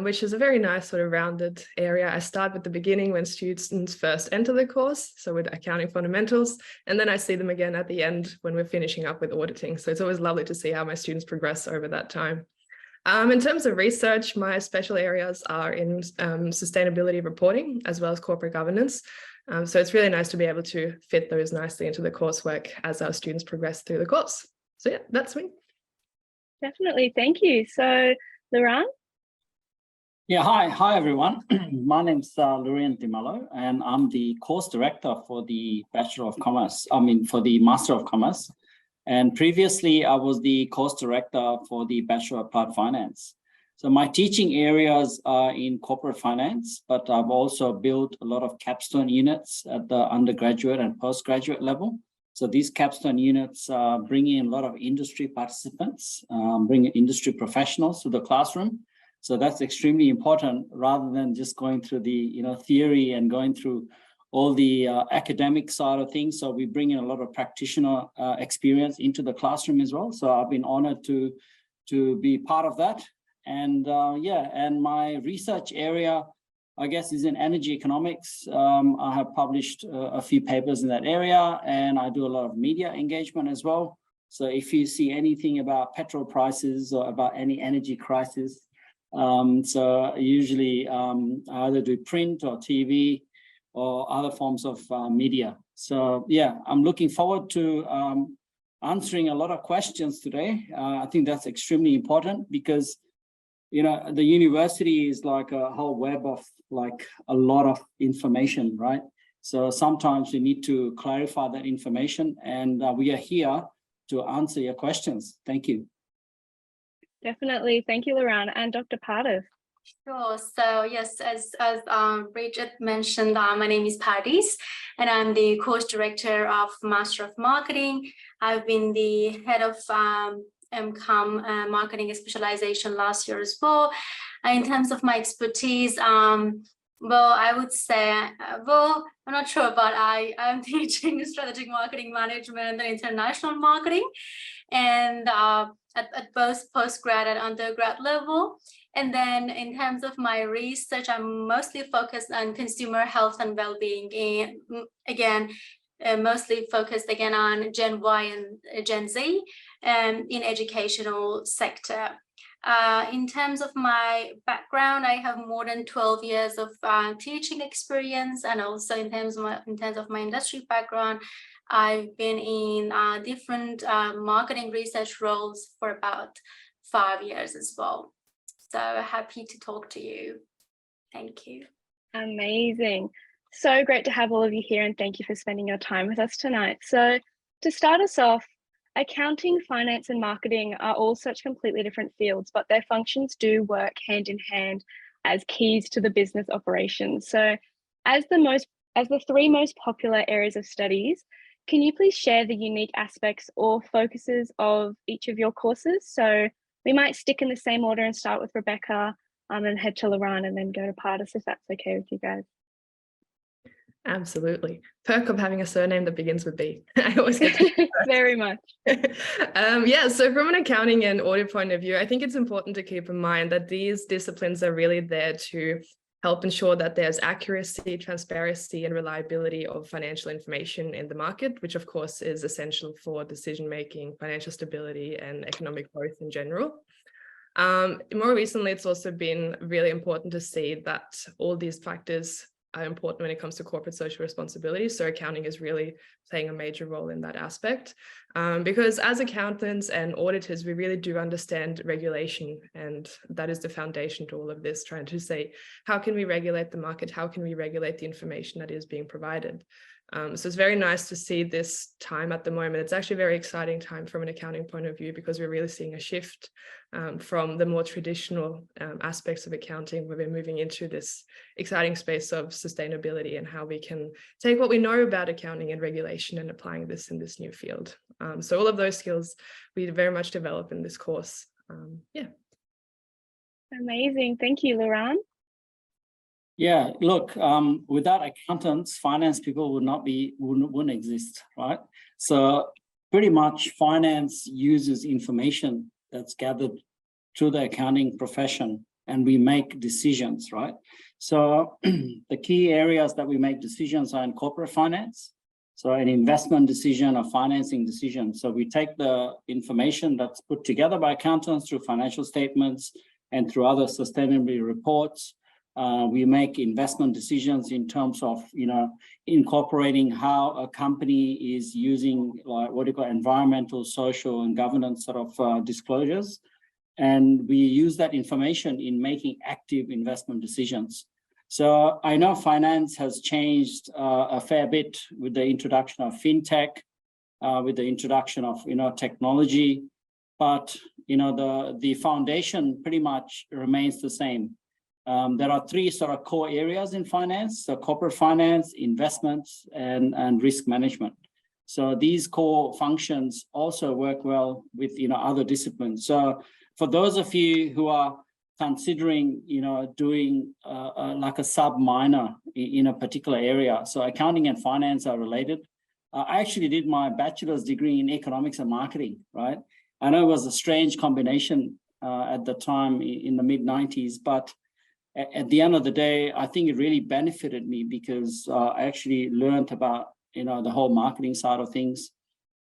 which is a very nice sort of rounded area. I start at the beginning when students first enter the course, so with accounting fundamentals, and then I see them again at the end when we're finishing up with auditing. So it's always lovely to see how my students progress over that time. In terms of research, my special areas are in sustainability reporting as well as corporate governance. So it's really nice to be able to fit those nicely into the coursework as our students progress through the course. So yeah, that's me. Definitely, thank you. So, Laurent? Yeah, hi everyone. My name's Lurian Dimalo, and I'm the course director for the Bachelor of Commerce, for the Master of Commerce. And previously, I was the course director for the Bachelor of Applied Finance. So my teaching areas are in corporate finance, but I've also built a lot of capstone units at the undergraduate and postgraduate level. So these capstone units bring in a lot of industry participants, bring industry professionals to the classroom. So that's extremely important rather than just going through the theory and going through all the academic side of things. So we bring in a lot of practitioner experience into the classroom as well. So I've been honored to be part of that. And and my research area, I guess, is in energy economics. I have published a few papers in that area, and I do a lot of media engagement as well. So if you see anything about petrol prices or about any energy crisis, so usually I either do print or TV or other forms of media. So yeah, I'm looking forward to answering a lot of questions today. I think that's extremely important because, the university is like a whole web of like a lot of information, right? So sometimes we need to clarify that information, and we are here to answer your questions. Thank you. Definitely. Thank you, Laurent. And Dr. Pardiv. Sure. So yes, as Bridget mentioned, my name is Pardis, and I'm the course director of Master of Marketing. I've been the head of MCOM marketing specialization last year as well. In terms of my expertise, well, I would say, I'm not sure, but I'm teaching strategic marketing management and international marketing, and at both postgrad and undergrad level. And then in terms of my research, I'm mostly focused on consumer health and well-being, and again, mostly focused again on Gen Y and Gen Z in educational sector. In terms of my background, I have more than 12 years of teaching experience, and also in terms of my industry background, I've been in different marketing research roles for about 5 years as well. So happy to talk to you. Thank you. Amazing. So great to have all of you here, and thank you for spending your time with us tonight. So to start us off, accounting, finance, and marketing are all such completely different fields, but their functions do work hand in hand as keys to the business operations. So as the three most popular areas of studies, can you please share the unique aspects or focuses of each of your courses? So we might stick in the same order and start with Rebecca and head to Laurent and then go to Pardis, if that's okay with you guys. Absolutely. Perk of having a surname that begins with B. I always get very much. Yeah, so from an accounting and audit point of view, I think it's important to keep in mind that these disciplines are really there to help ensure that there's accuracy, transparency, and reliability of financial information in the market, which of course is essential for decision-making, financial stability, and economic growth in general. More recently, it's also been really important to see that all these factors are important when it comes to corporate social responsibility. So accounting is really playing a major role in that aspect. Because as accountants and auditors, we really do understand regulation, and that is the foundation to all of this, trying to say, how can we regulate the market? How can we regulate the information that is being provided? So it's very nice to see this time at the moment. It's actually a very exciting time from an accounting point of view, because we're really seeing a shift from the more traditional aspects of accounting, where we're moving into this exciting space of sustainability and how we can take what we know about accounting and regulation and applying this in this new field. So all of those skills we very much develop in this course. Yeah. Amazing. Thank you, Laurent. Yeah, look, without accountants, finance people wouldn't exist, right? So pretty much finance uses information that's gathered through the accounting profession, and we make decisions, right? So the key areas that we make decisions are in corporate finance. So an investment decision, a financing decision. So we take the information that's put together by accountants through financial statements and through other sustainability reports. We make investment decisions in terms of, incorporating how a company is using what you call environmental, social, and governance sort of disclosures. And we use that information in making active investment decisions. So I know finance has changed a fair bit with the introduction of fintech, with the introduction of technology, but the foundation pretty much remains the same. There are three sort of core areas in finance: so corporate finance, investments, and risk management. So these core functions also work well with other disciplines. So for those of you who are considering doing like a sub minor in a particular area, so accounting and finance are related. I actually did my bachelor's degree in economics and marketing, right? I know it was a strange combination at the time in the mid-90s, but at the end of the day, I think it really benefited me because I actually learned about the whole marketing side of things,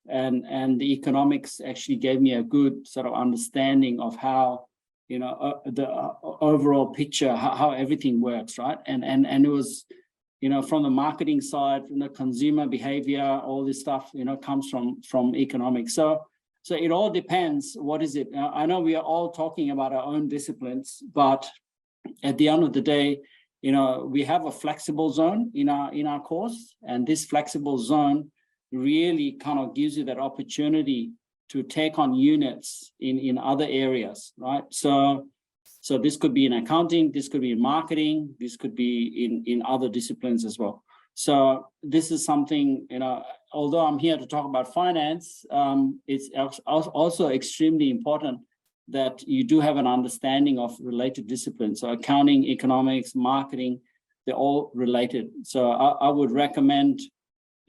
and the economics actually gave me a good sort of understanding of how the overall picture, how everything works, right? And it was from the marketing side, from the consumer behavior, all this stuff comes from economics. So it all depends. What is it? I know we are all talking about our own disciplines, but at the end of the day, we have a flexible zone in our course, and this flexible zone really kind of gives you that opportunity to take on units in other areas, right? So this could be in accounting, this could be in marketing, this could be in other disciplines as well. So this is something, although I'm here to talk about finance, it's also extremely important that you do have an understanding of related disciplines. So accounting, economics, marketing, they're all related. So I would recommend,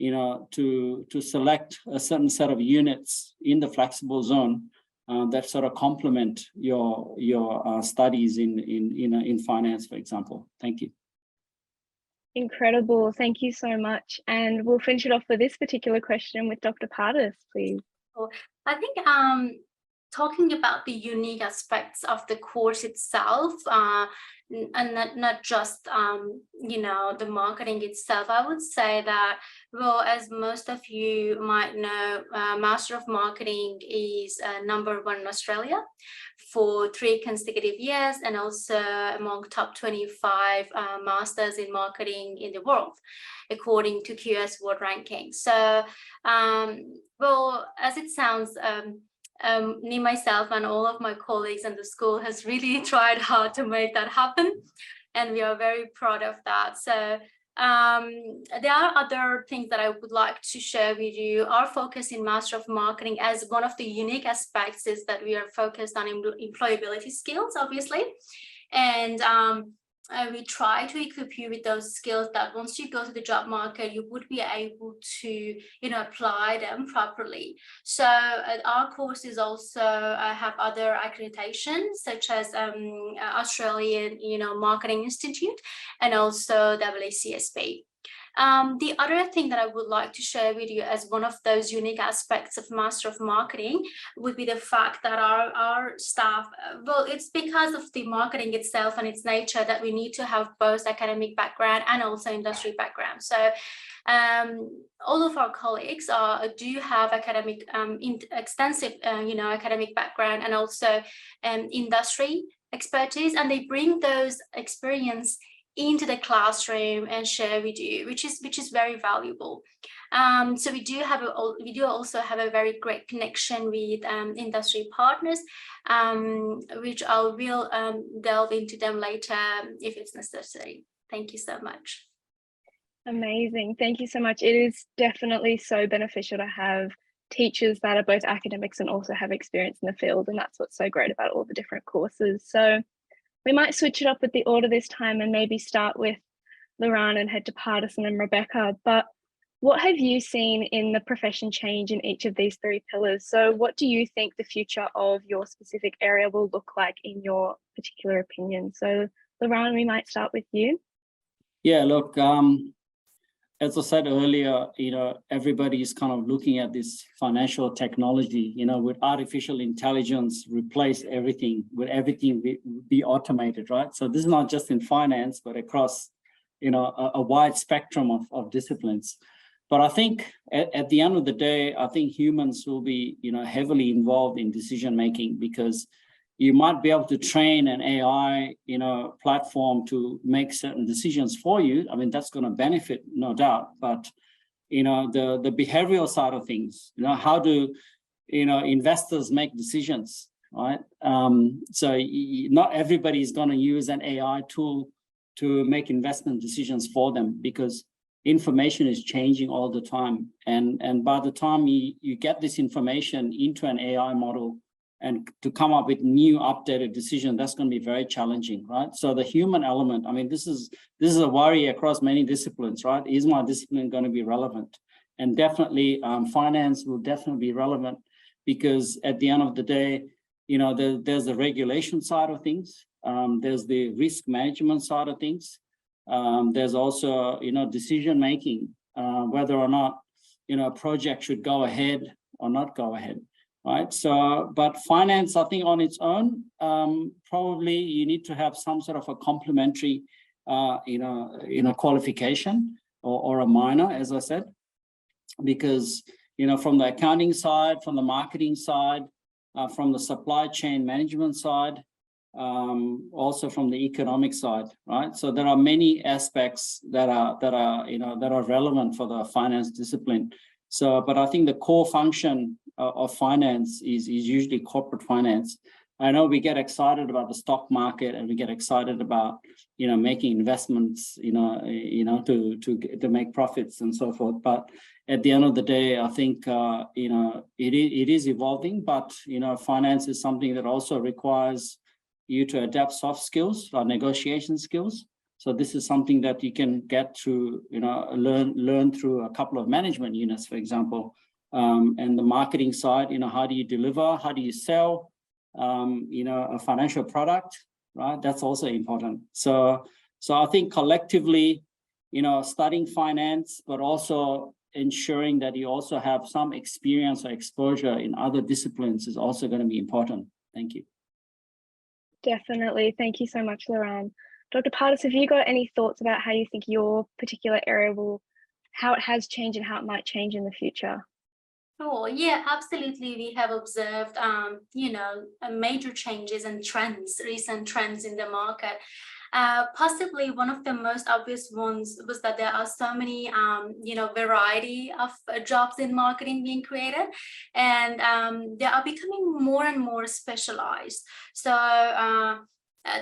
to select a certain set of units in the flexible zone that sort of complement your studies in finance, for example. Thank you. Incredible. Thank you so much. And we'll finish it off with this particular question with Dr. Pardis, please. I think talking about the unique aspects of the course itself, and not just the marketing itself, I would say that, well, as most of you might know, Master of Marketing is #1 in Australia for 3 consecutive years, and also among top 25 masters in marketing in the world, according to QS World Ranking. So, well, as it sounds, me, myself, and all of my colleagues in the school has really tried hard to make that happen, and we are very proud of that. So there are other things that I would like to share with you. Our focus in Master of Marketing, as one of the unique aspects, is that we are focused on employability skills, obviously, and we try to equip you with those skills that once you go to the job market, you would be able to, apply them properly. So our courses also have other accreditations, such as Australian, Marketing Institute, and also AACSB. The other thing that I would like to share with you as one of those unique aspects of Master of Marketing would be the fact that our staff, well, it's because of the marketing itself and its nature that we need to have both academic background and also industry background. So all of our colleagues do have academic, extensive, academic background and also industry expertise, and they bring those experience into the classroom and share with you, which is very valuable. So we do also have a very great connection with industry partners, which I will delve into them later if it's necessary. Thank you so much. Amazing. Thank you so much. It is definitely so beneficial to have teachers that are both academics and also have experience in the field, and that's what's so great about all the different courses. So We might switch it up with the order this time and maybe start with Lauren and head to Partisan and Rebecca. But what have you seen in the profession change in each of these three pillars? So what do you think the future of your specific area will look like in your particular opinion? So Lauren, we might start with you. Yeah, look, as I said earlier, everybody is kind of looking at this financial technology, with artificial intelligence replace everything, with everything be automated, right? So this is not just in finance, but across, a wide spectrum of disciplines. But I think at the end of the day, I think humans will be, heavily involved in decision making, because you might be able to train an AI, platform to make certain decisions for you. I mean, that's going to benefit, no doubt. But, the behavioral side of things, how do, investors make decisions, right? So not everybody is going to use an AI tool to make investment decisions for them, because information is changing all the time. And by the time you get this information into an AI model, and to come up with new updated decision, that's going to be very challenging, right? So the human element, I mean, this is a worry across many disciplines, right? Is my discipline going to be relevant? And definitely finance will definitely be relevant, because at the end of the day, there's the regulation side of things. There's the risk management side of things. There's also, decision making, whether or not, a project should go ahead or not go ahead. Right. So, but finance, I think on its own, probably you need to have some sort of a complementary, qualification or a minor, as I said, because, from the accounting side, from the marketing side, from the supply chain management side, also from the economic side, right? So there are many aspects that are relevant for the finance discipline. So, but I think the core function of finance is usually corporate finance. I know we get excited about the stock market, and we get excited about, making investments, to make profits and so forth. But at the end of the day, I think, it is evolving, but, finance is something that also requires you to adapt soft skills or negotiation skills. So this is something that you can get through, learn through a couple of management units, for example. And the marketing side, how do you deliver? How do you sell, a financial product, right? That's also important. So I think collectively, studying finance, but also ensuring that you also have some experience or exposure in other disciplines is also going to be important. Thank you. Definitely. Thank you so much, Lauren. Dr. Partis, have you got any thoughts about how you think your particular area how it has changed and how it might change in the future? Oh, yeah, absolutely. We have observed, major changes and recent trends in the market. Possibly one of the most obvious ones was that there are so many, variety of jobs in marketing being created, and they are becoming more and more specialized. So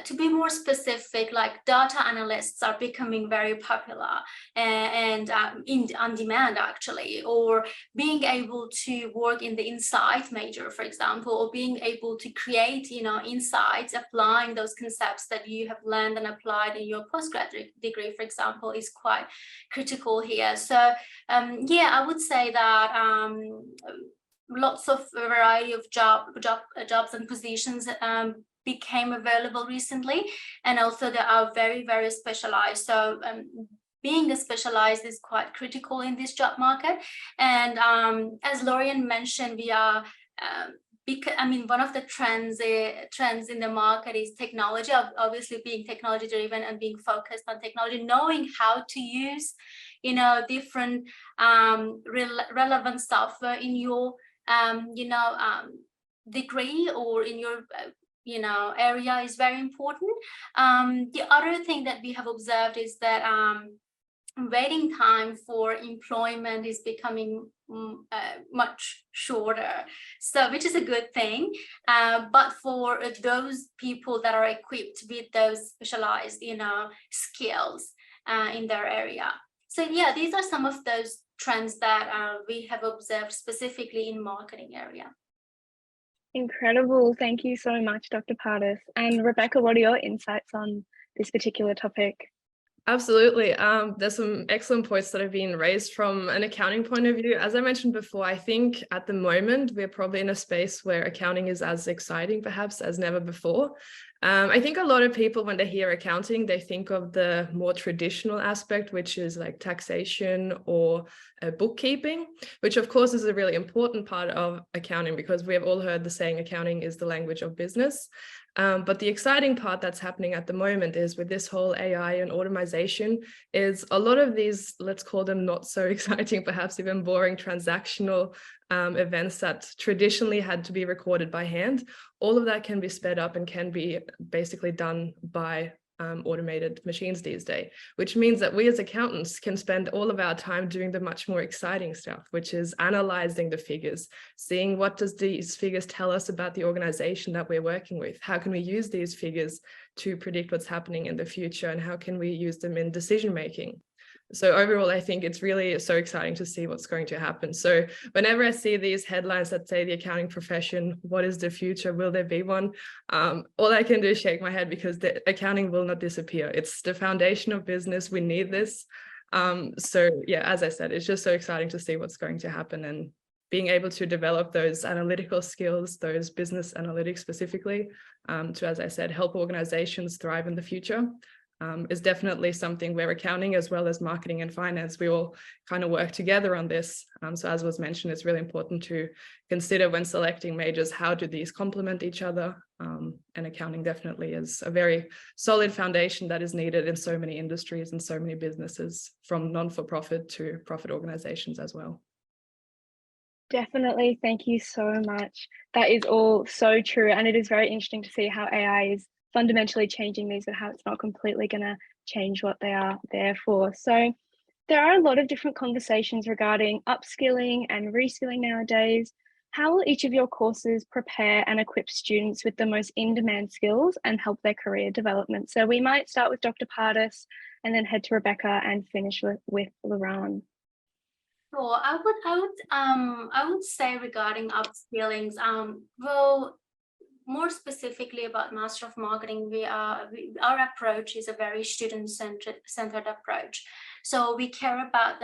to be more specific, like data analysts are becoming very popular and on demand, actually, or being able to work in the insight major, for example, or being able to create, insights, applying those concepts that you have learned and applied in your postgraduate degree, for example, is quite critical here. So, I would say that lots of variety of jobs and positions became available recently, and also they are very, very specialized. So being specialized is quite critical in this job market. And as Lorian mentioned, we are one of the trends in the market is technology, obviously being technology driven and being focused on technology, knowing how to use different relevant software in your degree or in your area is very important. The other thing that we have observed is that waiting time for employment is becoming much shorter, so which is a good thing. But for those people that are equipped with those specialized, skills in their area. So yeah, these are some of those trends that we have observed specifically in marketing area. Incredible. Thank you so much, Dr. Pardis. And Rebecca, what are your insights on this particular topic? Absolutely. There's some excellent points that have been raised from an accounting point of view. As I mentioned before, I think at the moment, we're probably in a space where accounting is as exciting, perhaps, as never before. I think a lot of people, when they hear accounting, they think of the more traditional aspect, which is like taxation or bookkeeping, which of course is a really important part of accounting, because we have all heard the saying accounting is the language of business. But the exciting part that's happening at the moment is with this whole AI and automation is a lot of these, let's call them not so exciting, perhaps even boring transactional events that traditionally had to be recorded by hand. All of that can be sped up and can be basically done by automated machines these days, which means that we as accountants can spend all of our time doing the much more exciting stuff, which is analyzing the figures, seeing what does these figures tell us about the organization that we're working with, how can we use these figures to predict what's happening in the future, and how can we use them in decision making. So overall, I think it's really so exciting to see what's going to happen. So whenever I see these headlines that say the accounting profession, what is the future? Will there be one? All I can do is shake my head, because the accounting will not disappear. It's the foundation of business. We need this. So yeah, as I said, it's just so exciting to see what's going to happen, and being able to develop those analytical skills, those business analytics specifically, to, as I said, help organizations thrive in the future. Is definitely something where accounting as well as marketing and finance, we all kind of work together on this. So as was mentioned, it's really important to consider when selecting majors, how do these complement each other? And accounting definitely is a very solid foundation that is needed in so many industries and so many businesses, from non-for-profit to profit organizations as well. Definitely. Thank you so much. That is all so true. And it is very interesting to see how AI is fundamentally changing these, but how it's not completely going to change what they are there for. So there are a lot of different conversations regarding upskilling and reskilling nowadays. How will each of your courses prepare and equip students with the most in-demand skills and help their career development? So we might start with Dr. Pardis and then head to Rebecca and finish with Lauren. Sure. I would say regarding upskillings, well, more specifically about Master of Marketing, our approach is a very student-centered approach. So we care about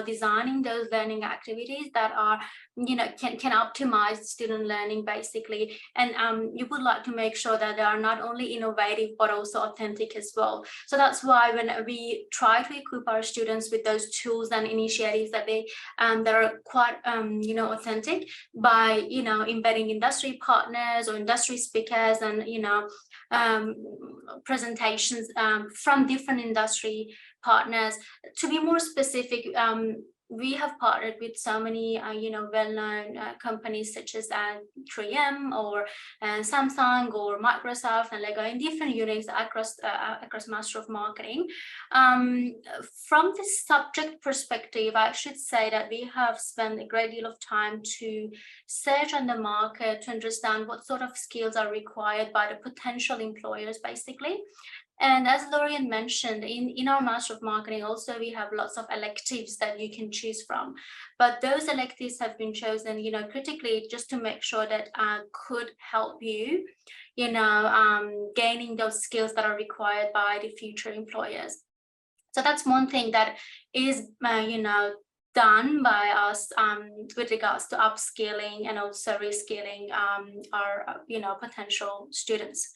designing those learning activities that are, can optimize student learning basically. And you would like to make sure that they are not only innovative, but also authentic as well. So that's why when we try to equip our students with those tools and initiatives that that are quite, authentic, by, embedding industry partners or industry speakers and, presentations from different industry partners. To be more specific, we have partnered with so many, well-known companies such as 3M or Samsung or Microsoft and Lego in different units across Master of Marketing. From the subject perspective, I should say that we have spent a great deal of time to search on the market to understand what sort of skills are required by the potential employers, basically. And as Lorien mentioned, in our Master of Marketing, also we have lots of electives that you can choose from. But those electives have been chosen, critically, just to make sure that could help you, gaining those skills that are required by the future employers. So that's one thing that is, done by us with regards to upskilling and also reskilling our, potential students.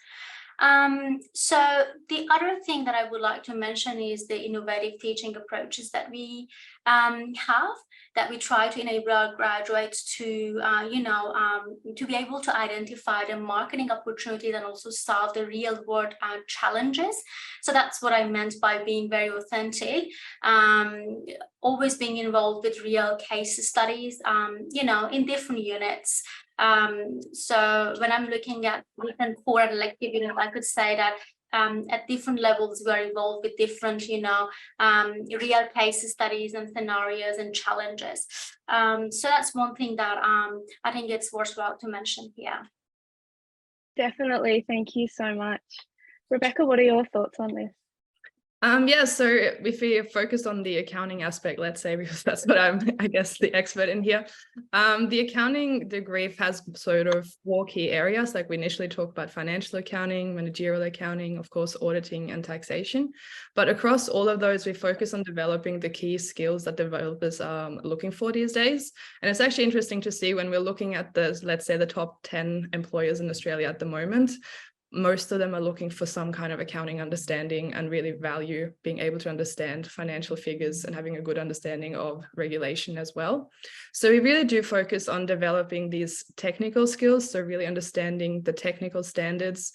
So the other thing that I would like to mention is the innovative teaching approaches that we have, that we try to enable our graduates to, to be able to identify the marketing opportunities and also solve the real world challenges. So that's what I meant by being very authentic, always being involved with real case studies, in different units. So when I'm looking at different core and elective units, I could say that at different levels we are involved with different, real case studies and scenarios and challenges. So that's one thing that I think it's worthwhile to mention here. Definitely. Thank you so much. Rebecca, what are your thoughts on this? Yeah, so if we focus on the accounting aspect, let's say, because that's what I'm, I guess, the expert in here. The accounting degree has sort of 4 key areas. Like we initially talked about financial accounting, managerial accounting, of course, auditing and taxation. But across all of those, we focus on developing the key skills that developers are looking for these days. And it's actually interesting to see when we're looking at the, let's say, the top 10 employers in Australia at the moment. Most of them are looking for some kind of accounting understanding and really value being able to understand financial figures and having a good understanding of regulation as well. So we really do focus on developing these technical skills. So really understanding the technical standards,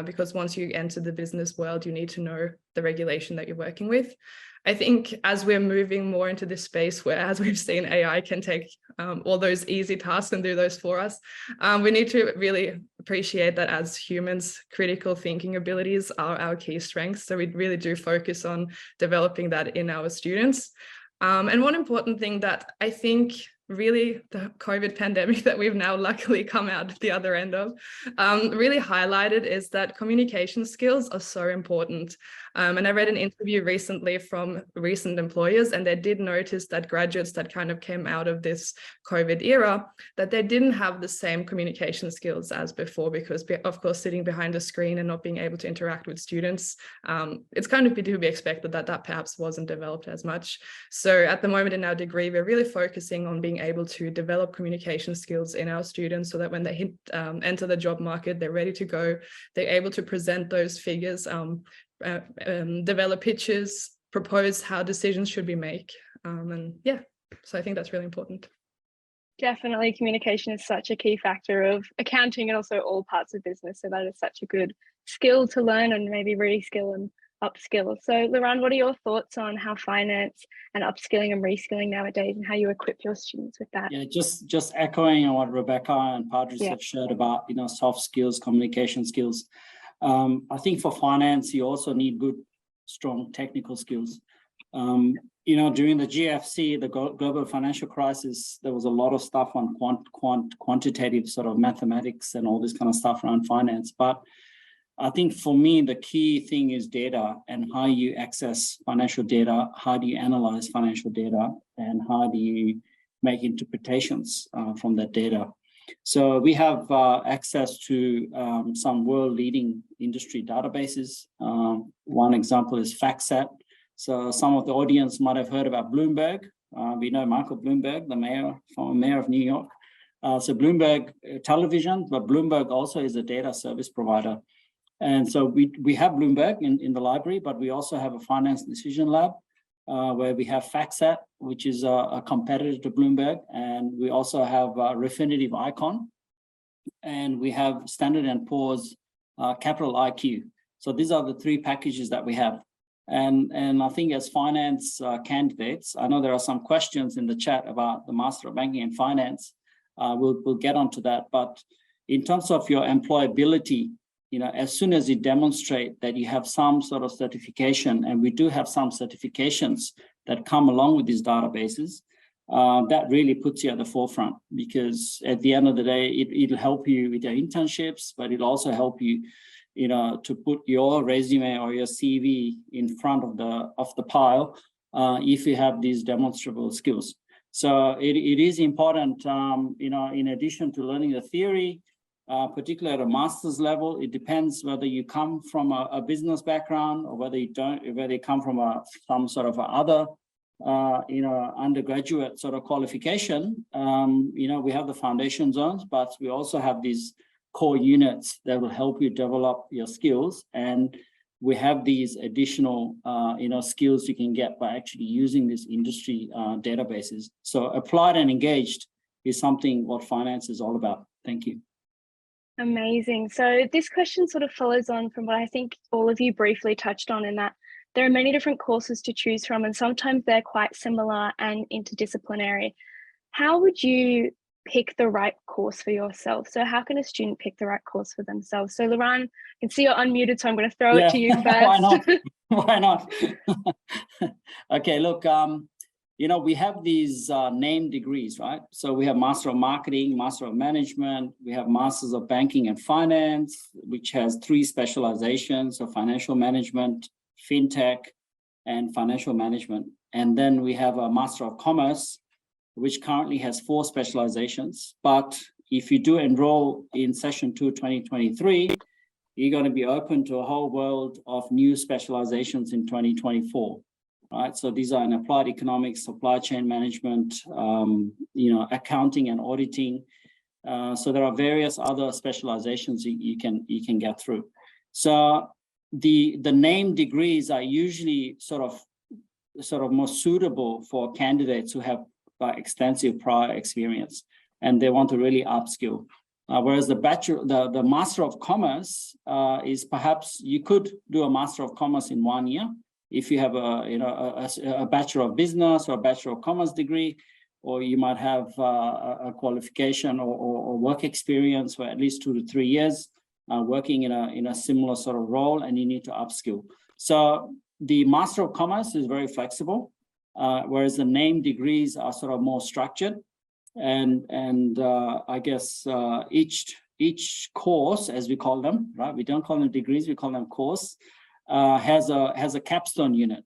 because once you enter the business world, you need to know the regulation that you're working with. I think as we're moving more into this space where, as we've seen, AI can take all those easy tasks and do those for us, we need to really appreciate that as humans, critical thinking abilities are our key strengths. So we really do focus on developing that in our students. And one important thing that I think really the COVID pandemic that we've now luckily come out the other end of really highlighted is that communication skills are so important. And I read an interview recently from recent employers, and they did notice that graduates that kind of came out of this COVID era, that they didn't have the same communication skills as before, because of course, sitting behind a screen and not being able to interact with students, it's kind of to be expected that perhaps wasn't developed as much. So at the moment in our degree, we're really focusing on being able to develop communication skills in our students so that when they enter the job market, they're ready to go, they're able to present those figures, develop pitches, propose how decisions should be made. And yeah, so I think that's really important. Definitely, communication is such a key factor of accounting and also all parts of business. So that is such a good skill to learn and maybe reskill and upskill. So Lauren, what are your thoughts on how finance and upskilling and reskilling nowadays and how you equip your students with that? Yeah, just echoing on what Rebecca and Padres have shared about, soft skills, communication skills. I think for finance, you also need good, strong technical skills. During the GFC, the global financial crisis, there was a lot of stuff on quantitative sort of mathematics and all this kind of stuff around finance. But I think for me, the key thing is data and how you access financial data, how do you analyze financial data, and how do you make interpretations from that data. So we have access to some world-leading industry databases. One example is FactSet. So some of the audience might have heard about Bloomberg. We know Michael Bloomberg, the former mayor of New York. So Bloomberg television, but Bloomberg also is a data service provider. And so we have Bloomberg in the library, but we also have a finance decision lab where we have FactSet, which is a competitor to Bloomberg. And we also have Refinitiv Icon, and we have Standard & Poor's Capital IQ. So these are the 3 packages that we have. And I think as finance candidates, I know there are some questions in the chat about the Master of Banking and Finance. We'll get onto that. But in terms of your employability, as soon as you demonstrate that you have some sort of certification, and we do have some certifications that come along with these databases, that really puts you at the forefront, because at the end of the day, it'll help you with your internships, but it'll also help you, to put your resume or your CV in front of the pile if you have these demonstrable skills. So it is important, in addition to learning the theory, particularly at a master's level, it depends whether you come from a business background or whether you don't, whether you come from some sort of other, undergraduate sort of qualification. We have the foundation zones, but we also have these core units that will help you develop your skills. And we have these additional, skills you can get by actually using these industry databases. So applied and engaged is something what finance is all about. Thank you. Amazing. So this question sort of follows on from what I think all of you briefly touched on, in that there are many different courses to choose from, and sometimes they're quite similar and interdisciplinary. How would you pick the right course for yourself? So how can a student pick the right course for themselves? So Lauren, I can see you're unmuted, so I'm going to throw it to you first. Why not? Why not? Okay, look, we have these named degrees, right? So we have Master of Marketing, Master of Management, we have Masters of Banking and Finance, which has 3 specializations of financial management, fintech, and financial management. And then we have a Master of Commerce, which currently has 4 specializations. But if you do enroll in session 2, 2023, you're going to be open to a whole world of new specializations in 2024. Right, so these are in applied economics, supply chain management, accounting and auditing. So there are various other specializations you can get through. So the name degrees are usually sort of more suitable for candidates who have extensive prior experience and they want to really upskill. Whereas the Master of Commerce is perhaps you could do a Master of Commerce in 1 year if you have a Bachelor of Business or a Bachelor of Commerce degree, or you might have a qualification or work experience for at least 2 to 3 years working in a similar sort of role, and you need to upskill. So the Master of Commerce is very flexible, whereas the name degrees are sort of more structured. And I guess each course, as we call them, right? We don't call them degrees, we call them course, has a capstone unit.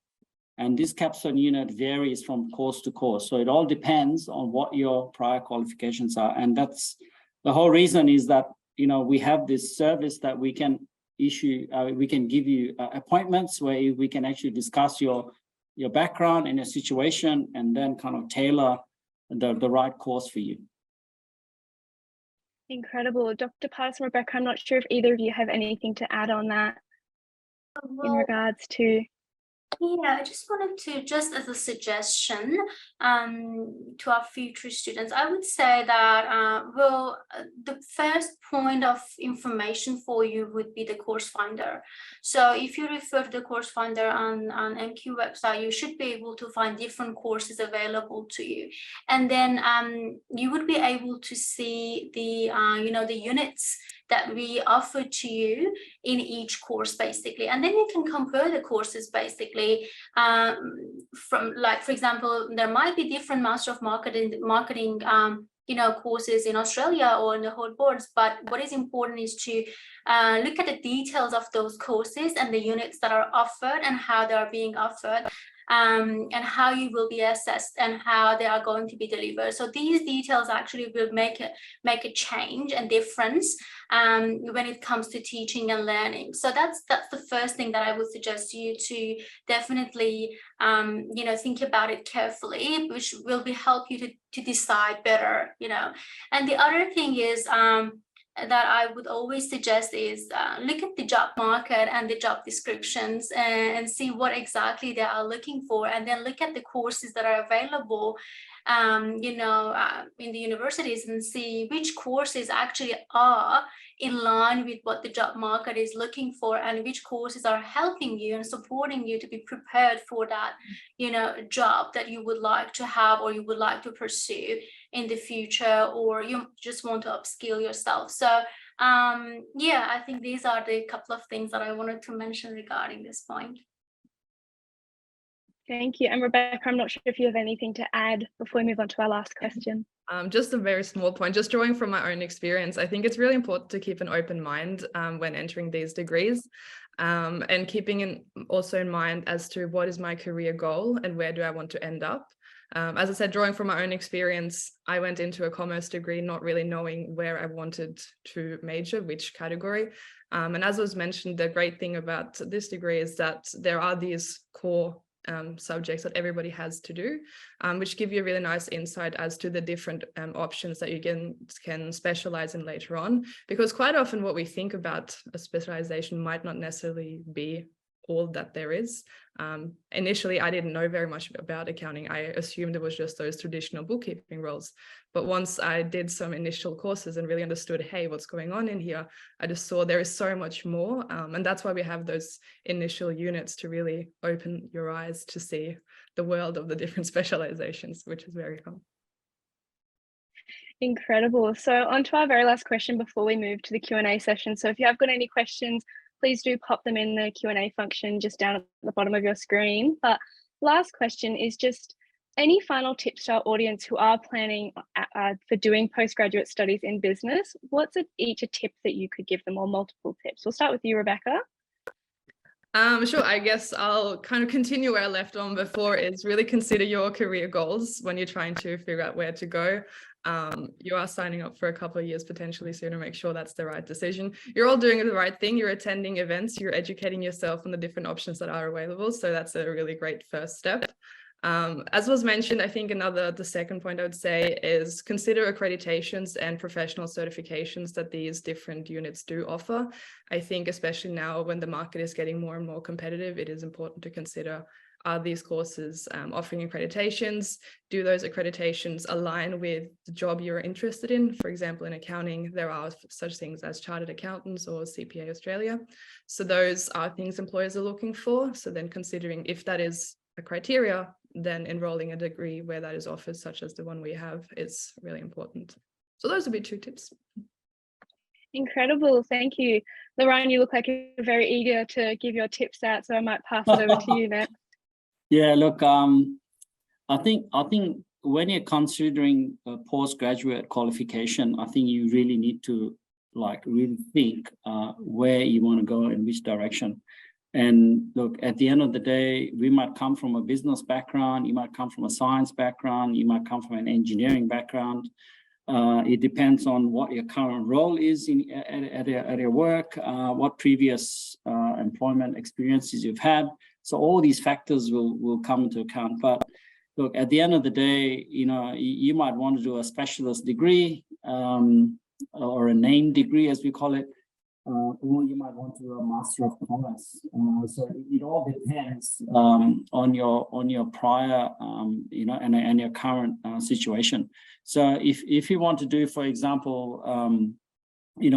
And this capstone unit varies from course to course. So it all depends on what your prior qualifications are. And that's the whole reason is that, we have this service that we can issue, we can give you appointments where we can actually discuss your background and your situation and then kind of tailor the right course for you. Incredible. Dr. Pardis and Rebecca, I'm not sure if either of you have anything to add on that in regards to. Yeah, I just wanted to, just as a suggestion to our future students, I would say that, the first point of information for you would be the course finder. So if you refer to the course finder on MQ website, you should be able to find different courses available to you. And then you would be able to see the, the units that we offer to you in each course, basically. And then you can compare the courses, basically, from, like, for example, there might be different Master of Marketing courses in Australia or in the whole boards, but what is important is to look at the details of those courses and the units that are offered and how they are being offered. And how you will be assessed and how they are going to be delivered. So these details actually will make a change and difference when it comes to teaching and learning. So that's the first thing that I would suggest you to definitely think about it carefully, which will help you to decide better. And the other thing is that I would always suggest is look at the job market and the job descriptions and see what exactly they are looking for, and then look at the courses that are available in the universities and see which courses actually are in line with what the job market is looking for, and which courses are helping you and supporting you to be prepared for that job that you would like to have or you would like to pursue in the future, or you just want to upskill yourself. So I think these are the couple of things that I wanted to mention regarding this point. Thank you. And Rebecca, I'm not sure if you have anything to add before we move on to our last question. Just a very small point, just drawing from my own experience, I think it's really important to keep an open mind when entering these degrees, and keeping also in mind as to what is my career goal and where do I want to end up. As I said, drawing from my own experience, I went into a commerce degree not really knowing where I wanted to major, which category. And as was mentioned, the great thing about this degree is that there are these core subjects that everybody has to do, which give you a really nice insight as to the different options that you can specialize in later on. Because quite often what we think about a specialization might not necessarily be all that there is. Initially, I didn't know very much about accounting. I assumed it was just those traditional bookkeeping roles. But once I did some initial courses and really understood, hey, what's going on in here, I just saw there is so much more. And that's why we have those initial units to really open your eyes to see the world of the different specializations, which is very fun. Incredible. So on to our very last question before we move to the Q&A session. So if you have got any questions, please do pop them in the Q&A function just down at the bottom of your screen. But last question is just any final tips to our audience who are planning for doing postgraduate studies in business? What's each a tip that you could give them, or multiple tips? We'll start with you, Rebecca. Sure. I guess I'll kind of continue where I left on before, is really consider your career goals when you're trying to figure out where to go. You are signing up for a couple of years potentially sooner, make sure that's the right decision. You're all doing the right thing. You're attending events, you're educating yourself on the different options that are available. So that's a really great first step. As was mentioned, I think the second point I would say is consider accreditations and professional certifications that these different units do offer. I think especially now when the market is getting more and more competitive, it is important to consider, are these courses offering accreditations? Do those accreditations align with the job you're interested in? For example, in accounting, there are such things as chartered accountants or CPA Australia. So those are things employers are looking for. So then considering if that is a criteria, then enrolling a degree where that is offered, such as the one we have, is really important. So those would be 2 tips. Incredible, thank you. Lorraine, you look like you're very eager to give your tips out, so I might pass it over to you next. Yeah, look, I think when you're considering a postgraduate qualification, I think you really need to really think where you want to go in which direction. And look, at the end of the day, we might come from a business background, you might come from a science background, you might come from an engineering background. It depends on what your current role is at your work, what previous employment experiences you've had. So all these factors will come into account. But look, at the end of the day, you might want to do a specialist degree or a name degree, as we call it. Or you might want to do a Master of Commerce. So it all depends on your prior, and your current situation. So if you want to do, for example,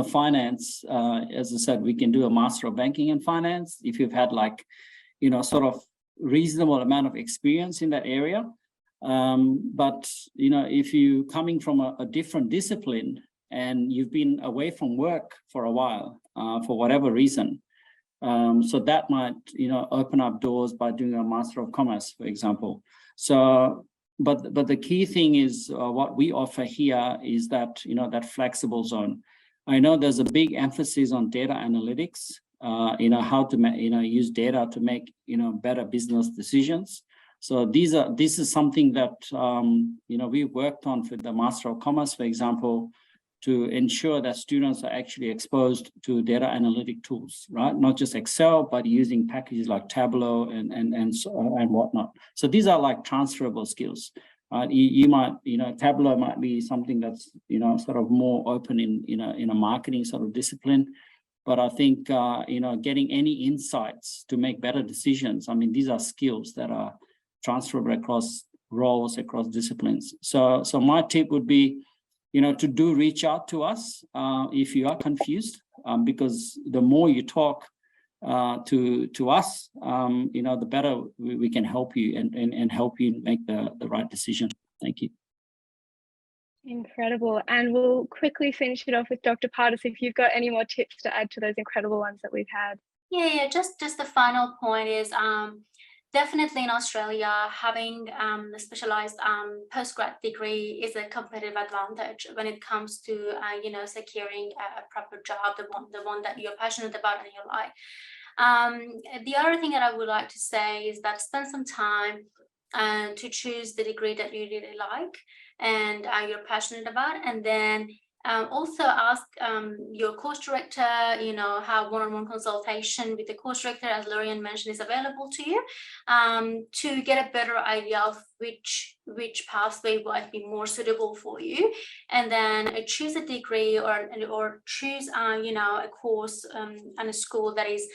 finance, as I said, we can do a Master of Banking and Finance if you've had sort of reasonable amount of experience in that area. But if you're coming from a different discipline, and you've been away from work for a while, for whatever reason. So that might, open up doors by doing a Master of Commerce, for example. So, but the key thing is what we offer here is that, that flexible zone. I know there's a big emphasis on data analytics, how to, use data to make, better business decisions. So this is something that, we worked on for the Master of Commerce, for example, to ensure that students are actually exposed to data analytic tools, right? Not just Excel, but using packages like Tableau and whatnot. So these are like transferable skills. You might, Tableau might be something that's, sort of more open in a marketing sort of discipline. But I think, getting any insights to make better decisions, I mean, these are skills that are transferable across roles, across disciplines. So my tip would be, to reach out to us if you are confused, because the more you talk to us, the better we can help you and help you make the right decision. Thank you. Incredible. And we'll quickly finish it off with Dr. Pardis, if you've got any more tips to add to those incredible ones that we've had. Yeah, just the final point is definitely in Australia, having a specialised postgrad degree is a competitive advantage when it comes to securing a proper job, the one that you're passionate about and you like. The other thing that I would like to say is that spend some time to choose the degree that you really like and you're passionate about, and then also ask your course director, have one-on-one consultation with the course director, as Lorraine mentioned, is available to you, to get a better idea of which pathway might be more suitable for you, and then choose a degree or choose a course and a school that is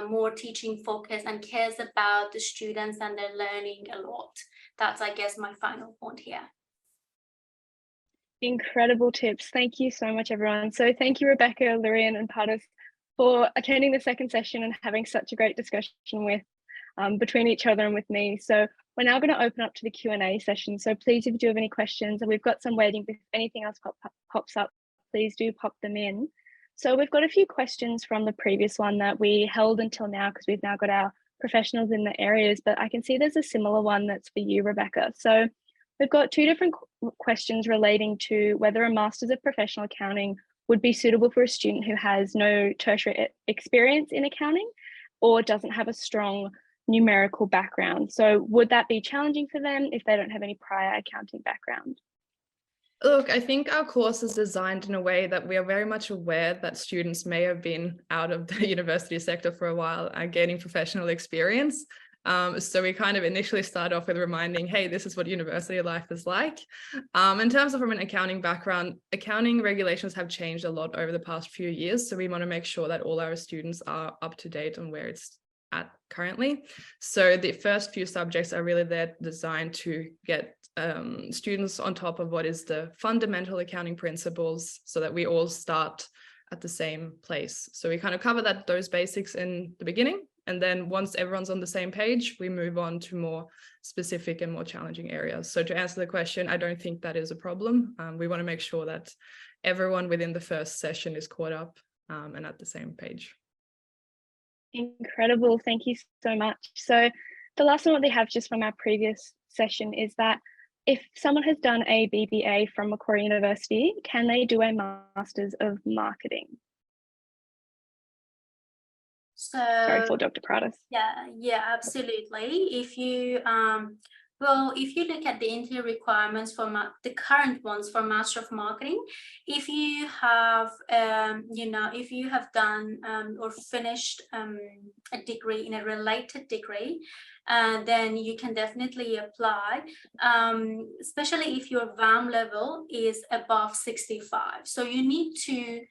more teaching focused and cares about the students and their learning a lot. That's, I guess, my final point here. Incredible tips. Thank you so much, everyone. So thank you, Rebecca, Lorraine and Pardis, for attending the second session and having such a great discussion with between each other and with me. So we're now going to open up to the Q&A session. So please, if you do have any questions, and we've got some waiting, if anything else pops up, please do pop them in. So we've got a few questions from the previous one that we held until now, because we've now got our professionals in the areas, but I can see there's a similar one that's for you, Rebecca. So we've got 2 different questions relating to whether a Masters of Professional Accounting would be suitable for a student who has no tertiary experience in accounting, or doesn't have a strong numerical background. So would that be challenging for them if they don't have any prior accounting background? Look, I think our course is designed in a way that we are very much aware that students may have been out of the university sector for a while and gaining professional experience. So we kind of initially start off with reminding, hey, this is what university life is like. In terms of from an accounting background, accounting regulations have changed a lot over the past few years. So we want to make sure that all our students are up to date on where it's at currently. So the first few subjects are really there designed to get students on top of what is the fundamental accounting principles so that we all start at the same place. So we kind of cover those basics in the beginning. And then once everyone's on the same page, we move on to more specific and more challenging areas. So to answer the question, I don't think that is a problem. We want to make sure that everyone within the first session is caught up and at the same page. Incredible. Thank you so much. So the last one that they have just from our previous session is that if someone has done a BBA from Macquarie University, can they do a Masters of Marketing? So Sorry for Dr. Pratis. yeah, absolutely. If you if you look at the intake requirements for the current ones for Master of Marketing, if you have if you have done or finished a degree in a related degree, then you can definitely apply, especially if your VAM level is above 65. So you need to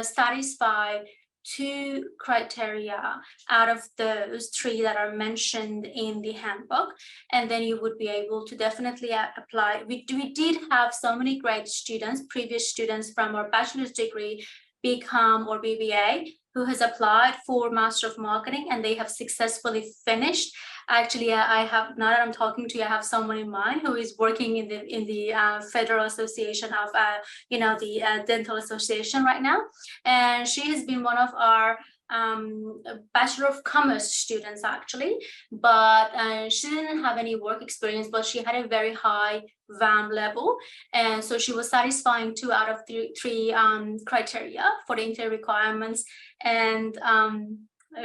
satisfy 2 criteria out of those 3 that are mentioned in the handbook, and then you would be able to definitely apply. We did have so many great students, previous students from our bachelor's degree, BCom or BBA, who has applied for Master of Marketing and they have successfully finished. Actually, I have, now that I'm talking to you, I have someone in mind who is working in the Federal Association of the Dental Association right now, and she has been one of our Bachelor of Commerce students actually, but she didn't have any work experience, but she had a very high VAM level, and so she was satisfying 2 out of 3 criteria for the intake requirements, and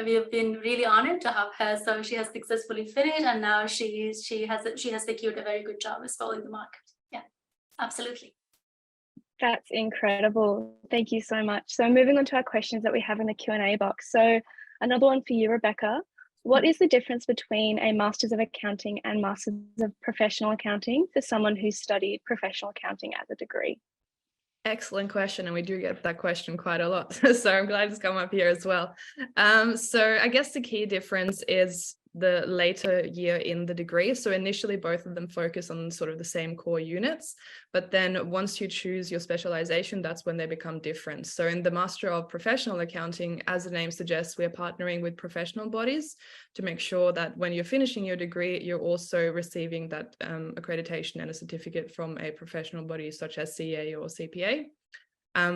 we've been really honored to have her. So she has successfully finished, and now she has secured a very good job as well in the market. Yeah, absolutely. That's incredible. Thank you so much. So moving on to our questions that we have in the Q&A box. So another one for you, Rebecca. What is the difference between a Masters of Accounting and Masters of Professional Accounting for someone who studied professional accounting as a degree? Excellent question, and we do get that question quite a lot. So I'm glad it's come up here as well. So I guess the key difference is the later year in the degree. So initially, both of them focus on sort of the same core units, but then once you choose your specialization, that's when they become different. So in the Master of Professional Accounting, as the name suggests, we're partnering with professional bodies to make sure that when you're finishing your degree, you're also receiving that accreditation and a certificate from a professional body such as CA or CPA.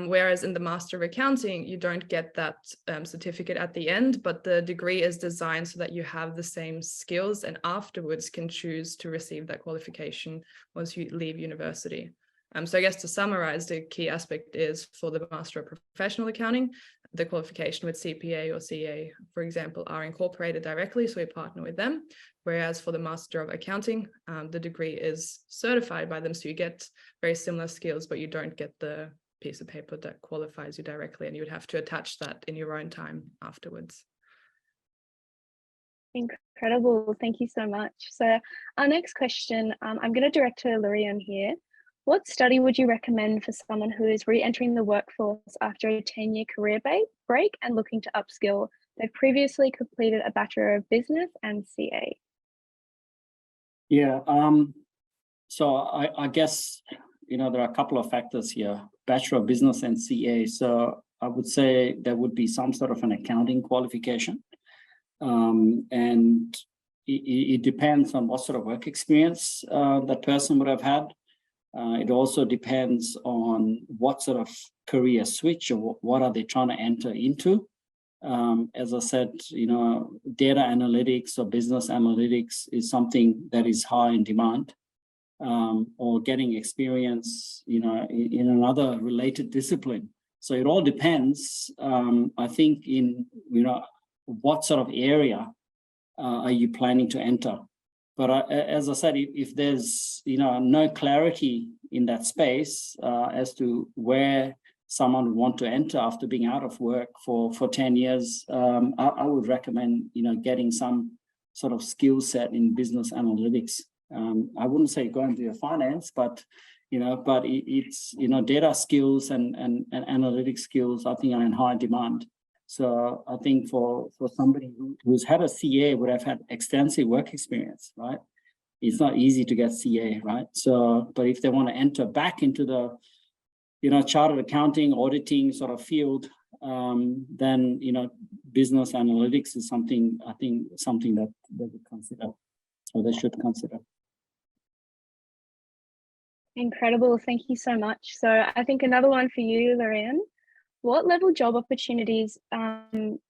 Whereas in the Master of Accounting, you don't get that certificate at the end, but the degree is designed so that you have the same skills and afterwards can choose to receive that qualification once you leave university. So I guess to summarize, the key aspect is for the Master of Professional Accounting, the qualification with CPA or CA, for example, are incorporated directly, so we partner with them. Whereas for the Master of Accounting, the degree is certified by them, so you get very similar skills, but you don't get the piece of paper that qualifies you directly, and you would have to attach that in your own time afterwards. Incredible. Thank you so much. So our next question, I'm going to direct to Lurian here. What study would you recommend for someone who is re-entering the workforce after a 10-year career break and looking to upskill? They've previously completed a Bachelor of Business and CA. Yeah, so I guess, there are a couple of factors here, Bachelor of Business and CA. So I would say there would be some sort of an accounting qualification. And it depends on what sort of work experience that person would have had. It also depends on what sort of career switch or what are they trying to enter into. As I said, data analytics or business analytics is something that is high in demand. Or getting experience, in another related discipline. So it all depends. I think what sort of area are you planning to enter? But as I said, if there's no clarity in that space as to where someone would want to enter after being out of work for 10 years, I would recommend getting some sort of skill set in business analytics. I wouldn't say go into your finance, but it's data skills and analytic skills I think are in high demand. So I think for somebody who's had a CA would have had extensive work experience, right? It's not easy to get CA, right? So, but if they want to enter back into the, chartered accounting, auditing sort of field, then, business analytics is something that they would consider, or they should consider. Incredible. Thank you so much. So I think another one for you, Lorraine. What level job opportunities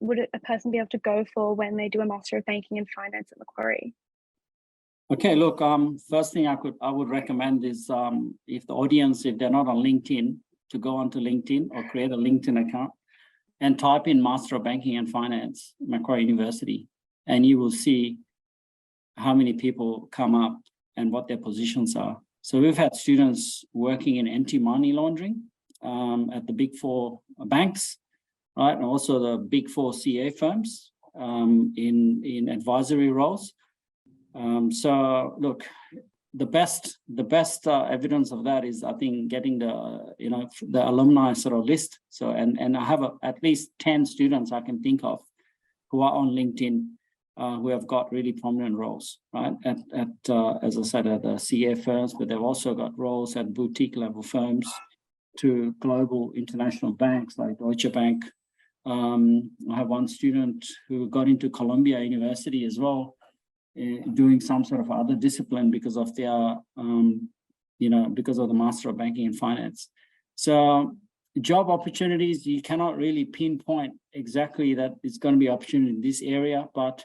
would a person be able to go for when they do a Master of Banking and Finance at Macquarie? Okay, look, first thing I would recommend is if they're not on LinkedIn, to go onto LinkedIn or create a LinkedIn account and type in Master of Banking and Finance, Macquarie University, and you will see how many people come up and what their positions are. So we've had students working in anti-money laundering at the big four banks, right? And also the big four CA firms in advisory roles. So look, the best evidence of that is I think getting the alumni sort of list. So and I have at least 10 students I can think of who are on LinkedIn who have got really prominent roles, right? At as I said, at the CA firms, but they've also got roles at boutique level firms to global international banks like Deutsche Bank. I have one student who got into Columbia University as well, doing some sort of other discipline because of their, because of the Master of Banking and Finance. So job opportunities, you cannot really pinpoint exactly that it's going to be opportunity in this area, but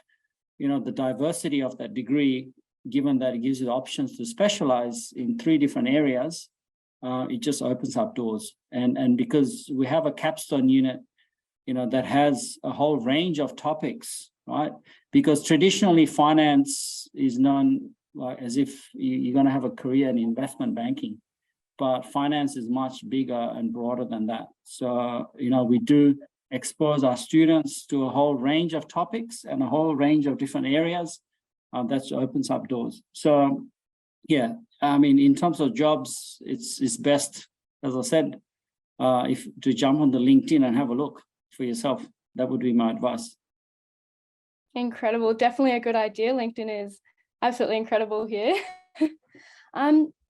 the diversity of that degree, given that it gives you the options to specialize in 3 different areas, it just opens up doors. And because we have a capstone unit, that has a whole range of topics, right? Because traditionally finance is known like as if you're going to have a career in investment banking, but finance is much bigger and broader than that. So, we do expose our students to a whole range of topics and a whole range of different areas that opens up doors. So, yeah, I mean, in terms of jobs, it's best, as I said, if to jump on the LinkedIn and have a look for yourself. That would be my advice. Incredible. Definitely a good idea. LinkedIn is absolutely incredible here.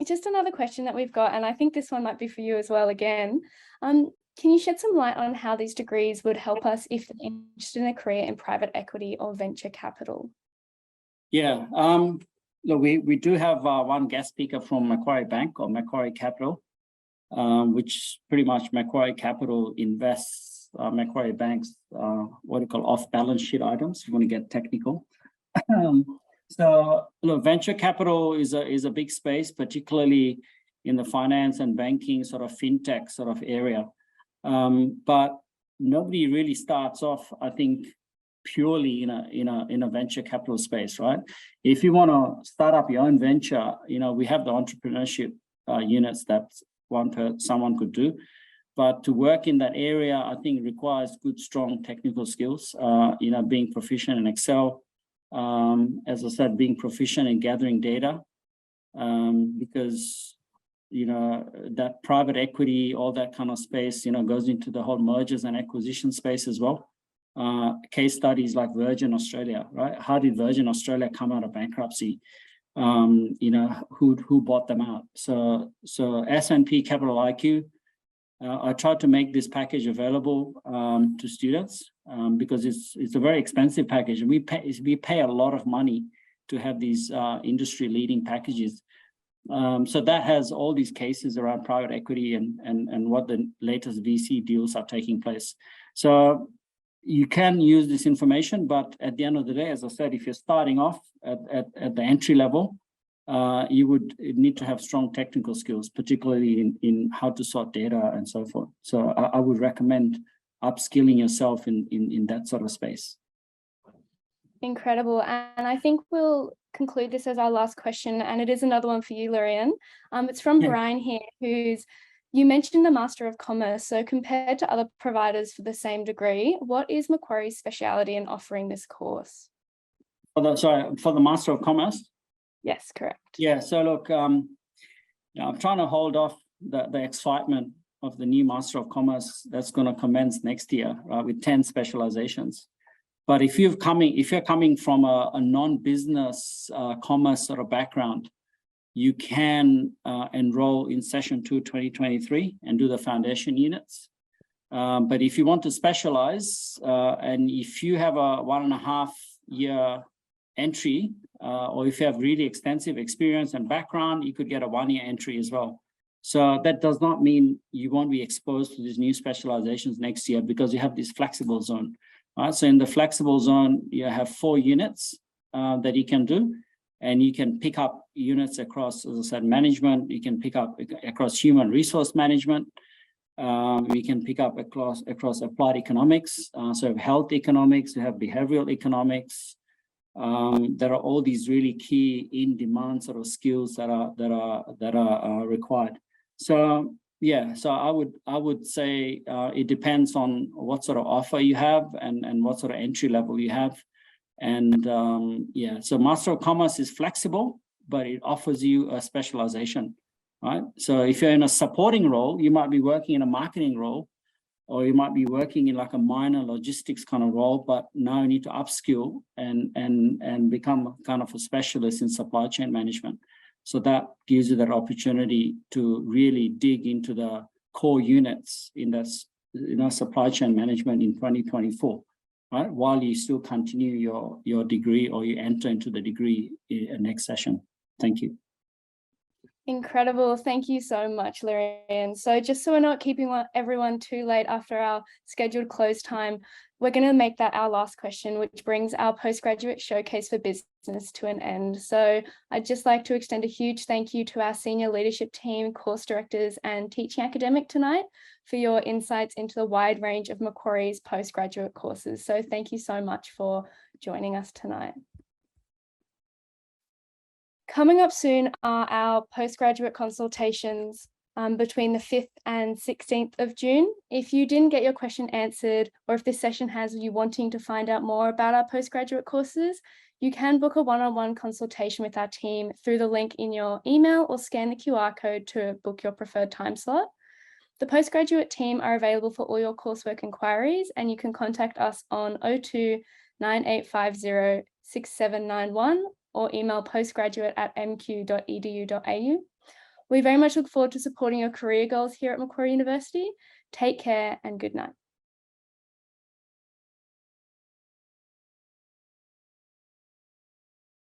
Just another question that we've got, and I think this one might be for you as well again. Can you shed some light on how these degrees would help us if they're interested in a career in private equity or venture capital? Yeah, look, we do have one guest speaker from Macquarie Bank or Macquarie Capital, which pretty much Macquarie Capital invests Macquarie Bank's what we call off-balance sheet items. You want to get technical. So look, venture capital is a big space, particularly in the finance and banking sort of fintech sort of area. But nobody really starts off, I think, purely in a venture capital space, right? If you want to start up your own venture, we have the entrepreneurship units that someone could do. But to work in that area, I think requires good, strong technical skills, being proficient in Excel, as I said, being proficient in gathering data, because, that private equity, all that kind of space, goes into the whole mergers and acquisition space as well. Case studies like Virgin Australia, right? How did Virgin Australia come out of bankruptcy? Who bought them out? So S&P Capital IQ, I tried to make this package available to students because it's a very expensive package, and we pay a lot of money to have these industry-leading packages. So that has all these cases around private equity and what the latest VC deals are taking place. So you can use this information, but at the end of the day, as I said, if you're starting off at the entry level, you would need to have strong technical skills, particularly in how to sort data and so forth. So I would recommend upskilling yourself in that sort of space. Incredible. And I think we'll conclude this as our last question. And it is another one for you, Lurian. It's from Yeah. Brian here, you mentioned the Master of Commerce. So compared to other providers for the same degree, what is Macquarie's speciality in offering this course? For the Master of Commerce? Yes, correct. Yeah, so look, I'm trying to hold off the excitement of the new Master of Commerce that's going to commence next year, right, with 10 specializations. But if you're coming from a non-business commerce sort of background, you can enroll in session 2 2023 and do the foundation units. But if you want to specialize, and if you have a 1.5 year entry, or if you have really extensive experience and background, you could get a 1 year entry as well. So that does not mean you won't be exposed to these new specializations next year, because you have this flexible zone. Right? So in the flexible zone, you have 4 units that you can do, and you can pick up units across, as I said, management. You can pick up across human resource management. We can pick up across applied economics. So health economics, we have behavioral economics. There are all these really key in-demand sort of skills that are required. So yeah, so I would say it depends on what sort of offer you have and what sort of entry level you have. And yeah, so Master of Commerce is flexible, but it offers you a specialization, right? So if you're in a supporting role, you might be working in a marketing role, or you might be working in like a minor logistics kind of role, but now you need to upskill and become kind of a specialist in supply chain management. So that gives you that opportunity to really dig into the core units in that, supply chain management in 2024, right? While you still continue your degree, or you enter into the degree in next session. Thank you. Incredible. Thank you so much, Lurian. So just so we're not keeping everyone too late after our scheduled close time, we're going to make that our last question, which brings our postgraduate showcase for business to an end. So I'd just like to extend a huge thank you to our senior leadership team, course directors, and teaching academic tonight for your insights into the wide range of Macquarie's postgraduate courses. So thank you so much for joining us tonight. Coming up soon are our postgraduate consultations between the 5th and 16th of June. If you didn't get your question answered, or if this session has you wanting to find out more about our postgraduate courses, you can book a one-on-one consultation with our team through the link in your email, or scan the QR code to book your preferred time slot. The postgraduate team are available for all your coursework inquiries, and you can contact us on 02 9850 6791 or email postgraduate@mq.edu.au. We very much look forward to supporting your career goals here at Macquarie University. Take care and good night.